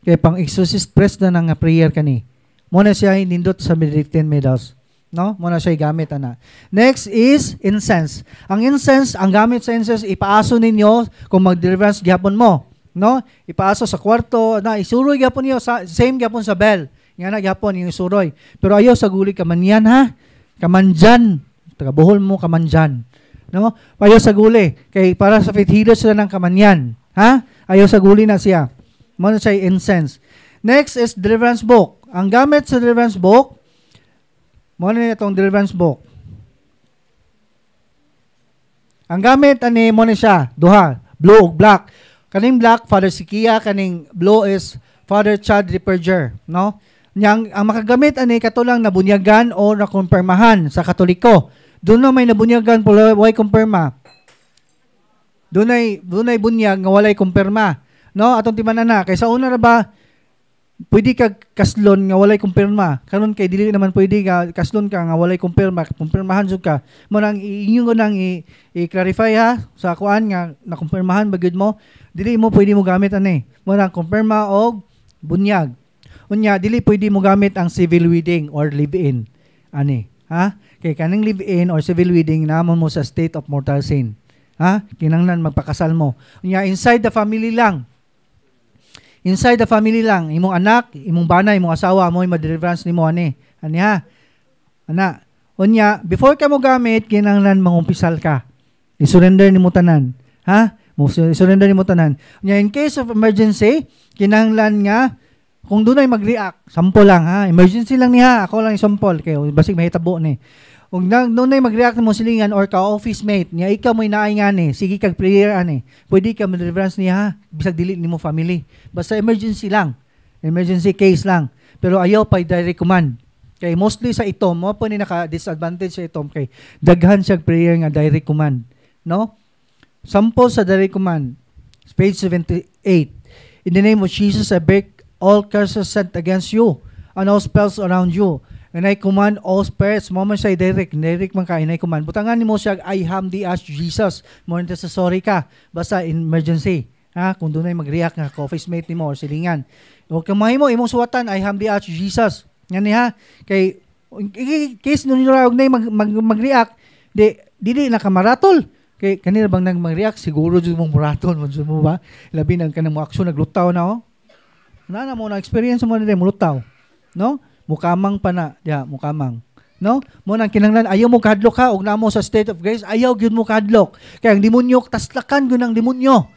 Kay pang exorcist press na nga prayer kani. Mo na siya nindot sa Benedictine medals. No? Mo na siya gamit ana. Next is incense. Ang incense, ang gamit sa incense ipaaso ninyo kung mag-deliverance gyapon mo. No? Ipaaso sa kwarto na isuroy gyapon niyo same gyapon sa bell. Nga na gyapon yung isuroy. Pero ayo sa guli kamanyan ha. Kamanjan. Taga Bohol mo kamanjan. No? Ayo sa guli kay para sa faith healers sila ng kamanyan. Ha? Ayo sa guli na siya. Mo na siya incense. Next is deliverance book. Ang gamit sa deliverance book mo na itong deliverance book. Ang gamit ani mo na siya duha, blue ug black. Kaning black Father Sikia, kaning blue is Father Chad Ripperger, no? Yang ang makagamit ani katulang nabunyagan o nakumpirmahan sa Katoliko. Doon na may nabunyagan pero way kumpirma. Doon ay bunyag nga walay kumpirma, no? Atong timan-ana kay sa una ra ba pwede ka kaslon nga walay kumpirma. Karon kay dili naman pwede ka kaslon ka nga walay kumpirma, kumpirmahan jud ka. Mo nang inyo ko nang i-clarify ha sa kuan nga nakumpirmahan bagid mo, dili mo pwede mo gamit ani. Mo nang kumpirma og bunyag. Unya dili pwede mo gamit ang civil wedding or live-in ani, ha? Kay kaning live-in or civil wedding namon mo sa state of mortal sin. Ha? Kinahanglan magpakasal mo. Unya inside the family lang. Inside the family lang, imong anak, imong bana, imong asawa mo ma-deliverance nimo ani. Ani ha. Ana. Unya, before ka mo gamit, kinahanglan mangumpisal ka. I-surrender nimo tanan. Ha? I-surrender nimo tanan. Unya, in case of emergency, kinahanglan nga kung dunay mag-react, sample lang ha. Emergency lang niya, ako lang i-sample kayo basig mahitabo ni. Kung dunay mag-react mo silingan or ka office mate niya, ikaw mo'y naay nga ni, sige kag prayer ani. Pwede ka ma-deliverance niya ha. Bisag dili nimo family. Basta emergency lang. Emergency case lang. Pero ayaw pa direct command. Kay mostly sa itom, mo po ni naka-disadvantage sa itom kay daghan siya prayer nga direct command. No? Sample sa direct command. Page 78. In the name of Jesus, I break all curses sent against you and all spells around you. And I command all spirits, mo man siya direct man ka, and I command. Butangan mo siya, I humbly ask Jesus, mo nito sa sorry ka, basta in emergency. Ha? Kung doon ay mag-react nga, office mate ni mo or silingan. O kamay mo, imong suwatan, I humbly ask Jesus. Yan ha, kay, case nung nilawag na mag-react, di nakamaratol. Kay, kanina bang mag-react, siguro dyan mong maratol, mo ba? Labi ng kanang mo aksyon, naglutaw na, oh. Na mo na experience mo na rin, mulutaw. No? Mukamang pa na, mukamang. No? Mo nang kinahanglan ayaw mo kahadlok ha, og namo sa state of grace, ayaw gyud mo kahadlok. Kaya ang demonyo taslakan gyud ng demonyo.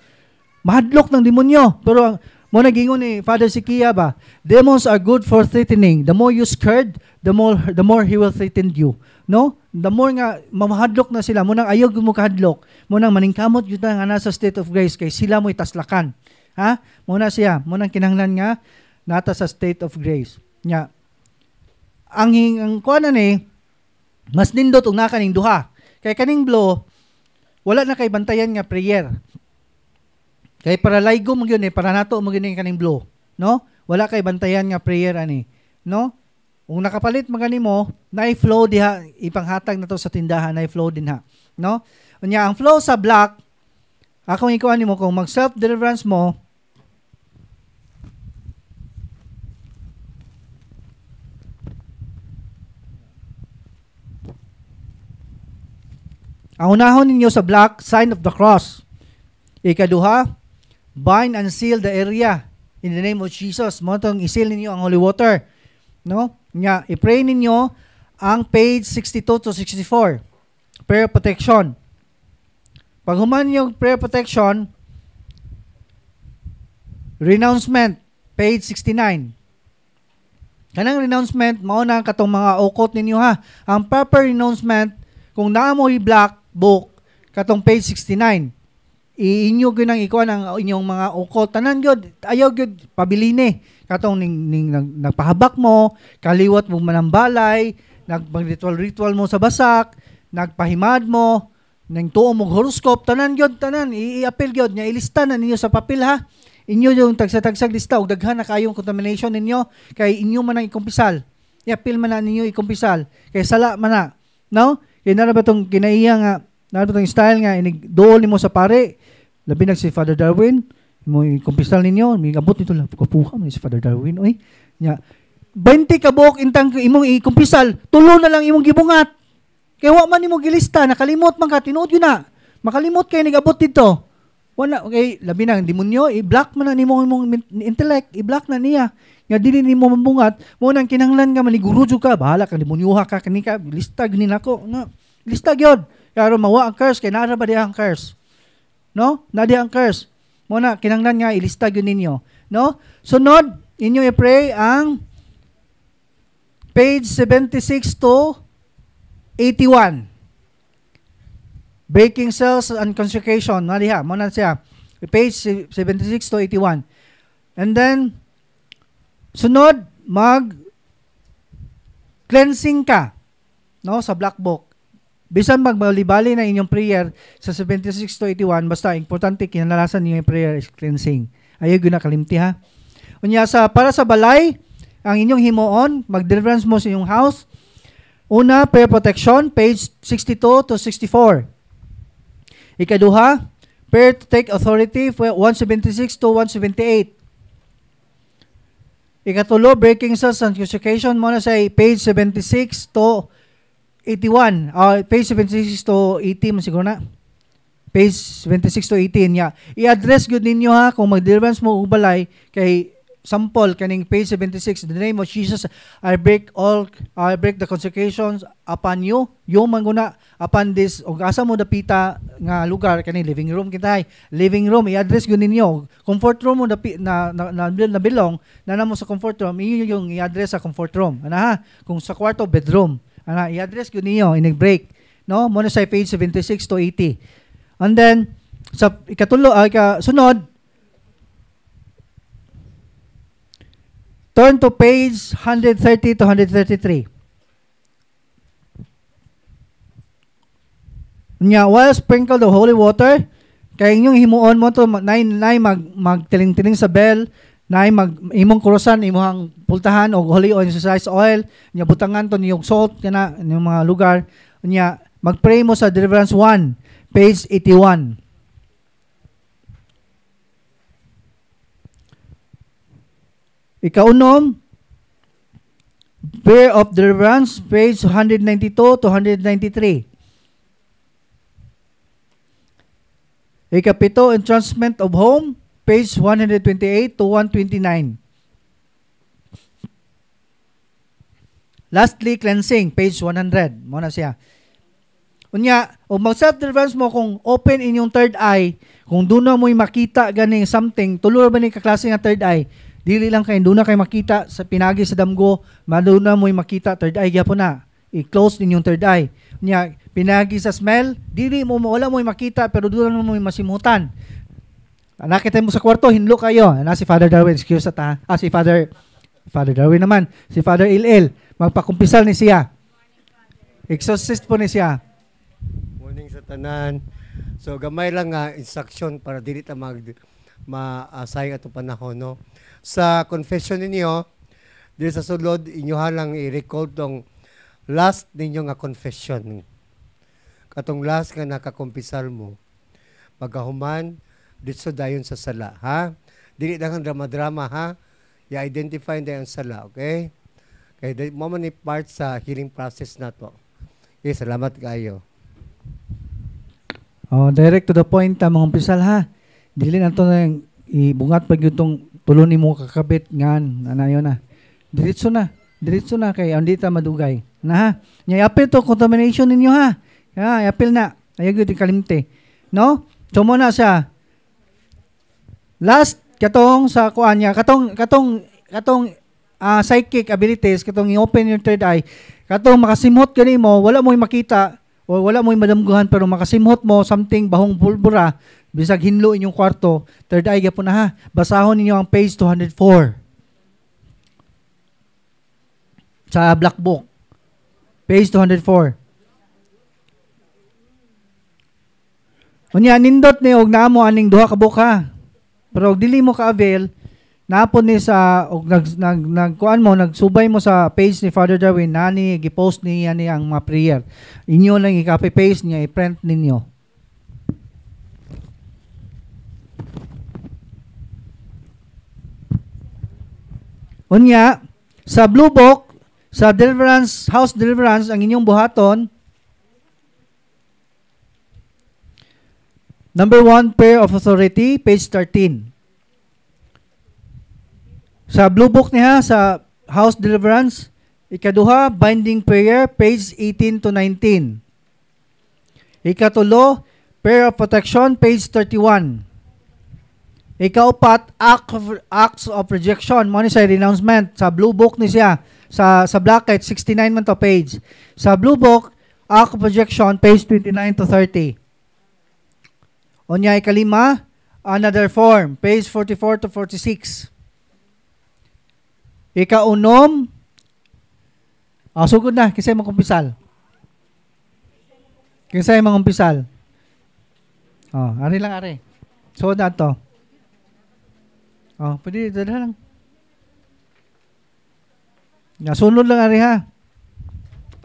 Mahadlok ng demonyo. Pero mo nagingon ni Father Sikia ba, demons are good for threatening. The more you scared, the more he will threaten you. No? The more nga mamahadlok na sila, mo nang ayaw gyud mo kahadlok. Mo nang maningkamot gyud nga nasa state of grace kay sila mo'y taslakan. Ha? Mo na siya, mo nang kinahanglan nga nata sa state of grace. Nya ang kuan ni mas nindot og nakaning duha kay kaning blow wala na kay bantayan nga prayer kay para laygo mo gyud para nato mo gyud kaning blow, no? Wala kay bantayan nga prayer ani, no? Kung nakapalit magani mo na flow diha ipanghatag nato sa tindahan na flow din ha, no? Unya ang flow sa black akong ikuan nimo kung mag self deliverance mo. Ang unahon ninyo sa black, sign of the cross. Ikaduha, bind and seal the area in the name of Jesus. Mo tong i-seal ninyo ang holy water. No? Nya, i-pray ninyo ang page 62 to 64. Prayer protection. Pag human yung prayer protection, renouncement, page 69. Kanang renouncement, mauna katong mga okot ninyo ha. Ang proper renouncement, kung naamoy black book, katong page 69, inyo ginang ikuan ang inyong mga okot. Tanan gyud, ayaw gyud pabilini. Katong nagpahabak mo, kaliwat mo manambalay, nagpag-ritual mo sa basak, nagpahimad mo, nang tuo mo horoscope, tanan gyud, tanan, i-appeal gyud, nya ilista na ninyo sa papel ha. Inyo yung tagsa-tagsag lista, og daghan na kayong contamination ninyo, kay inyo man ang ikumpisal. I-appeal man na ninyo ikumpisal, kay sala man na. No? Kaya na ba itong kinaiya nga, na ba itong style nga, dool ni mo sa pare, labi na si Father Darwin, mo ikumpisal ninyo, may abot nito lang, puka mo si Father Darwin, oy, nya, 20 kabok intang imong ikumpisal, tulo na lang imong gibungat, kaya wa man imong gilista, nakalimot man ka, tinuod yun na, makalimot kayo nag-abot dito, wala, okay, labi na, demonyo, i-block man na nimo imong intellect, i-block na niya, nga dili nimo mambungat, mo nang kinahanglan nga manigurujo ka, bahala ka demonyoha ka kanika, listag ni nako, no? Listag yun. Kaya mawa ang curse, kaya naara ba diha ang curse? No? Na diha ang curse. Mo na kinahanglan nga ilistag yun ninyo, no? Sunod, inyo i-pray ang page 76 to 81. Breaking cells and consecration, na diha, mo na siya. Page 76 to 81. And then sunod, mag-cleansing ka, no, sa black book. Bisan magbali-bali na inyong prayer sa 76 to 81, basta importante kinalalasan niyo yung prayer is cleansing. Ayaw yun na kalimti ha. Unya para sa balay, ang inyong himuon, mag-deliverance mo sa inyong house. Una, prayer protection, page 62 to 64. Ikaduha, prayer to take authority, 176 to 178. Ikatulo, breaking cells and consecration mo na sa page 76 to 81. Page 76 to 80 mo siguro na. Page 76 to 18. Yeah. I-address good ninyo ha kung mag-deliverance mo ubalay kay sample kaning page 76. In the name of Jesus, I break the consecrations upon you. Yung manguna upon this, o asa mo dapita nga lugar, kaning living room kita. Living room, i-address yun ninyo. Comfort room mo na bilong, na namo sa comfort room, yung i-address sa comfort room. Ano ha? Kung sa kwarto, bedroom. Ano, i-address yun ninyo, inig-break. No? Muna sa page 76 to 80. And then, sa sunod, turn to page 130 to 133. While sprinkle the holy water, Kaya inyong himuon mo to nay magtiling-tiling sa bell, nay imong kurusan imong pultahan og holy oil exercise oil, nya butangan to niyong salt kana yung mga lugar. Nya magpray mo sa Deliverance 1, page 81. Ikaunom, Prayer of Deliverance, page 192 to 193. Ikapito, Entrancement of Home, page 128 to 129. Lastly, Cleansing, page 100. Muna siya. Unya, o mag-self-deliverance mo kung open inyong third eye, kung doon na mo'y makita ganing something, tulor ba ni kaklase nga third eye, dili lang kayo, doon na kayo makita sa pinagi sa damgo, doon na mo'y makita, third eye gyapon na. I-close ninyong third eye. Unya, pinagi sa smell, dili mo, wala mo'y makita, pero doon na mo'y masimutan. Nakita mo sa kwarto, hinlo kayo. Si Father Darwin, excuse ta. Si Father Darwin naman. Si Father Il. Magpakumpisal ni siya. Exorcist po ni siya. Morning sa tanan. So, gamay lang nga instruction para dili ta ma-assign ato panahon, no? Sa confession ninyo, dili sa sulod, inyo halang i-recall tong last ninyo nga confession. Katong last nga nakakumpisal mo. Pagkahuman, dito dayon sa sala, ha? Dili dagang drama-drama, ha? I-identify dayon sala, okay? Kaya mo man ni part sa healing process na to. Okay, salamat kayo. Direct to the point, mga umpisal, ha? Dili na to na ibungat pag yung tulo ni mo kakabit ngan anayon na. Diretso na kay hindi ta madugay. Na ha. Nya apil to contamination ninyo ha. Ya, apil na. Ayog yung kalimte. No? So mo na siya. Last katong sa kuan niya, katong psychic abilities, katong i-open your third eye, katong makasimhot kani mo, wala mo'y makita o wala mo'y madamguhan pero makasimhot mo something bahong pulbura. Bisag hinlo inyong kwarto, third eye gyapon na ha. Basahon ninyo ang page 204. Sa black book. Page 204. Unya nindot ni og naamo aning duha ka book ha. Pero og dili mo ka-avail, napon ni sa og nagkuan mo, nagsubay mo sa page ni Father Darwin nani gi-post niya ni ang mga prayer. Inyo lang i-copy paste niya, i-print ninyo. Unya, sa Blue Book, sa Deliverance, House Deliverance, ang inyong buhaton, number 1, Prayer of Authority, page 13. Sa Blue Book niya, sa House Deliverance, ikaduha, Binding Prayer, page 18 to 19. Ikatulo, Prayer of Protection, page 31. Ikaupat, Acts of Rejection, mo ni sa renouncement. Sa Blue Book ni siya. Sa Blacklight, 69 man to page. Sa Blue Book, Act of Rejection, page 29 to 30. Unya, ikalima, Another Form, page 44 to 46. Ikaunom, sugod na, kisay magkumpisal. Kisay magkumpisal. Ari lang, ari. Sugod na to. Pwede, dala lang. Nasunod lang, ari ha.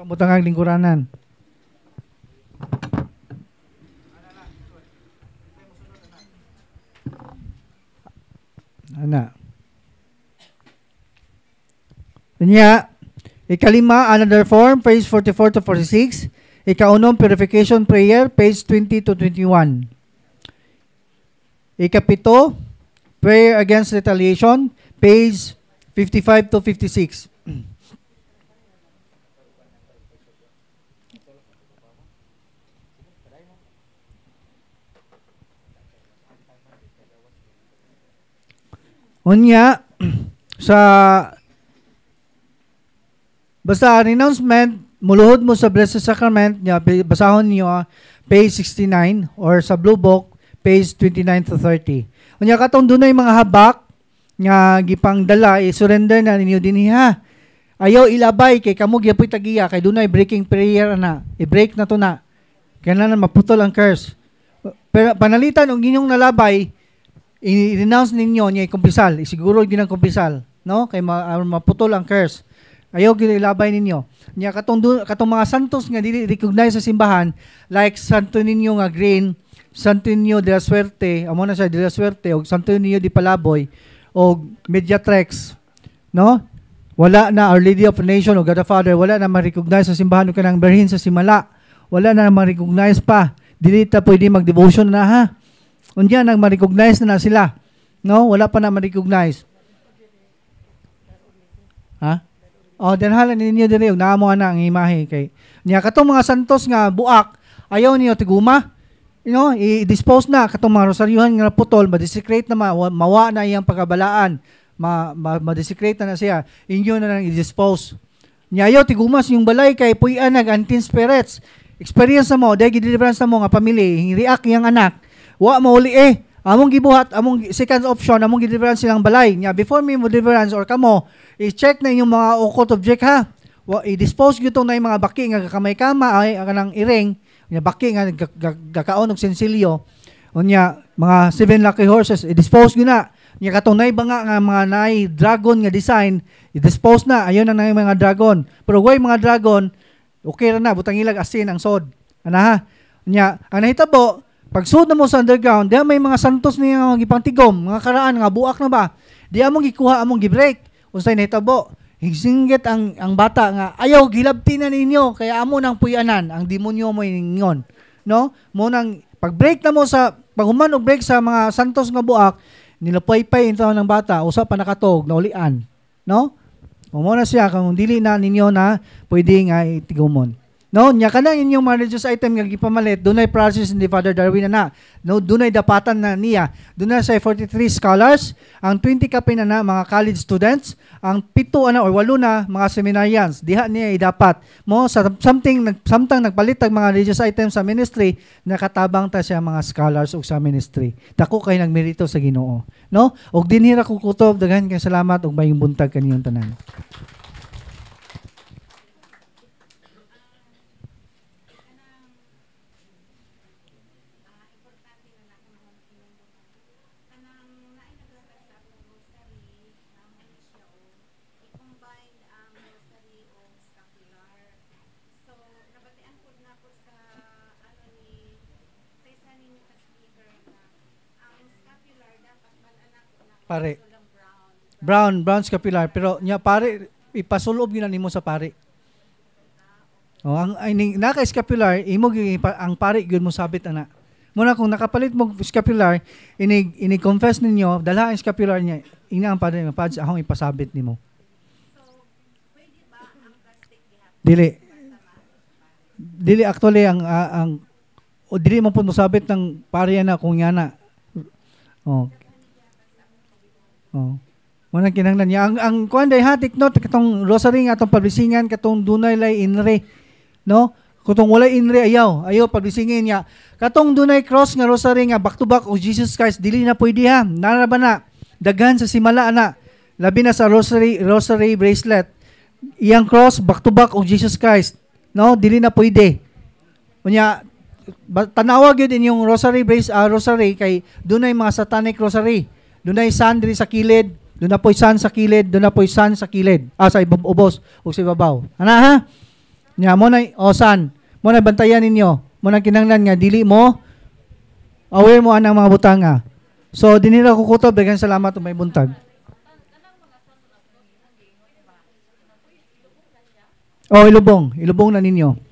Butang ang lingkuranan. Ana. Kanya, ikalima, Another Form, page 44 to 46. Ikaunom, Purification Prayer, page 20 to 21. Ikapito, Prayer Against Retaliation, page 55 to 56. Unya, basta renouncement, muluhod mo sa Blessed Sacrament, basahon niyo page 69, or sa Blue Book, page 29 to 30. Unya katong dunay mga habak nga gipang dala, i-surrender na ninyo dinhi ha. Ayaw ilabay kay kamo gyapon tagiya kay dunay breaking prayer na. I-break na to na. Kailangan maputol ang curse. Pero panalitan og inyong nalabay, i-renounce ninyo niya kumpisal, isiguro ginang kumpisal, no? Kay maputol ang curse. Ayaw ginilabay ninyo. Niya katong mga santos nga dili recognize sa simbahan, like Santo Niño nga Green, Santo Niño de la Suerte, amo na siya de la Suerte, o Santo Niño de Palaboy, o Mediatrex, no? Wala na Our Lady of the Nation o God the Father, wala na ma-recognize sa simbahan o kanang berhin sa Simala. Wala na ma-recognize pa. Dili ta pwede mag-devotion na ha. Unya nang ma-recognize na sila. No, wala pa na ma-recognize. Ha? Oh, denhala ninyo diri og naamo ana ang imahe kay niya katong mga santos nga buak, ayaw niyo tiguma. You know, i-dispose na katong mga rosaryuhan nga putol, ma-desecrate na mawa na iyang pagkabalaan. Ma-desecrate na siya. Inyo na lang i-dispose. Niya ayaw tigumas yung balay kay puy-an nag-antin spirits. Experience na mo, dahil gideliverance na mo nga pamilya, react yung anak. Wa mauli among gibuhat, among second option, among gideliverance silang balay. Nya before me mo deliverance or kamo, i-check na yung mga occult object ha. I-dispose gyud tong na yung mga baki nga kamay-kama ay kanang iring, nya baki nga gakaon og sensilyo. Unya mga 7 lucky horses, i-dispose gyud na. Nya katong nay banga nga mga nay dragon nga design, i-dispose na. Ayon na nay mga dragon. Pero way mga dragon, okay ra na, butang ilag asin ang sod. Ana ha? Nya, ang nahitabo, pag sud na mo sa underground, diha may mga santos niya nga gipangtigom, mga karaan nga buak na ba. Di among gikuha, among gi-break. Unsay nahitabo, hisinggit ang bata nga ayaw gilabti na ninyo kaya amo nang puyanan ang demonyo mo ingon. No? Mo nang pag-break na mo sa paghuman og break sa mga santos nga buak, nilapay-pay into ng bata, usa pa nakatog na ulian. No? Mo na siya kung dili na ninyo na pwede nga itigumon. No, nya kanang inyong mga religious item nga gipamalit, dunay process ni Father Darwin na. No, dunay dapatan na niya. Dunay sa 43 scholars, ang 20 kapin na mga college students, ang 7 or 8 na mga seminarians. Diha niya idapat. Mo sa samtang nagpalit ang mga religious items sa ministry, nakatabang ta siya mga scholars ug sa ministry. Dako kay nagmerito sa Ginoo. No? Og dinhira ko kutob, daghan kay salamat ug mayong buntag kaniyong tanan. Pare. Brown scapular pero nya pare ipasulob gyud nimo sa pare. Oh, ang naka-scapular imo ang pare gyud mo sabit ana. Muna kung nakapalit mo scapular, ini confess ninyo, dala ang scapular niya, ina ang pare pads ahong ipasabit nimo. So, pwede ba ang plastic diha? Dili actually ang o dili mo pud mosabit ng pare na kung yana. Oh. Oh. Muna kinahanglan niya ang kuan day hatik no katong rosary nga atong publishingan katong dunay lay inre no katong walay inre ayaw publishingin niya katong dunay cross nga rosary nga back to back o Jesus Christ dili na pwede ha nara ba na daghan sa simala ana labi na sa rosary bracelet iyang cross back to back o Jesus Christ no dili na pwede unya tanawa gyud inyong rosary kay dunay mga satanic rosary. Dunay sun diri sa kilid, doon na po'y sun sa kilid, doon na po'y sun sa kilid. Sa ubos o sa ibabaw. Ana ha? Nya mo na sun. Mo na bantayan ninyo. Mo na kinahanglan nga dili mo aware mo anang mga butanga. So dinira ko kutob daghang salamat ug may buntag. Ilubong na ninyo.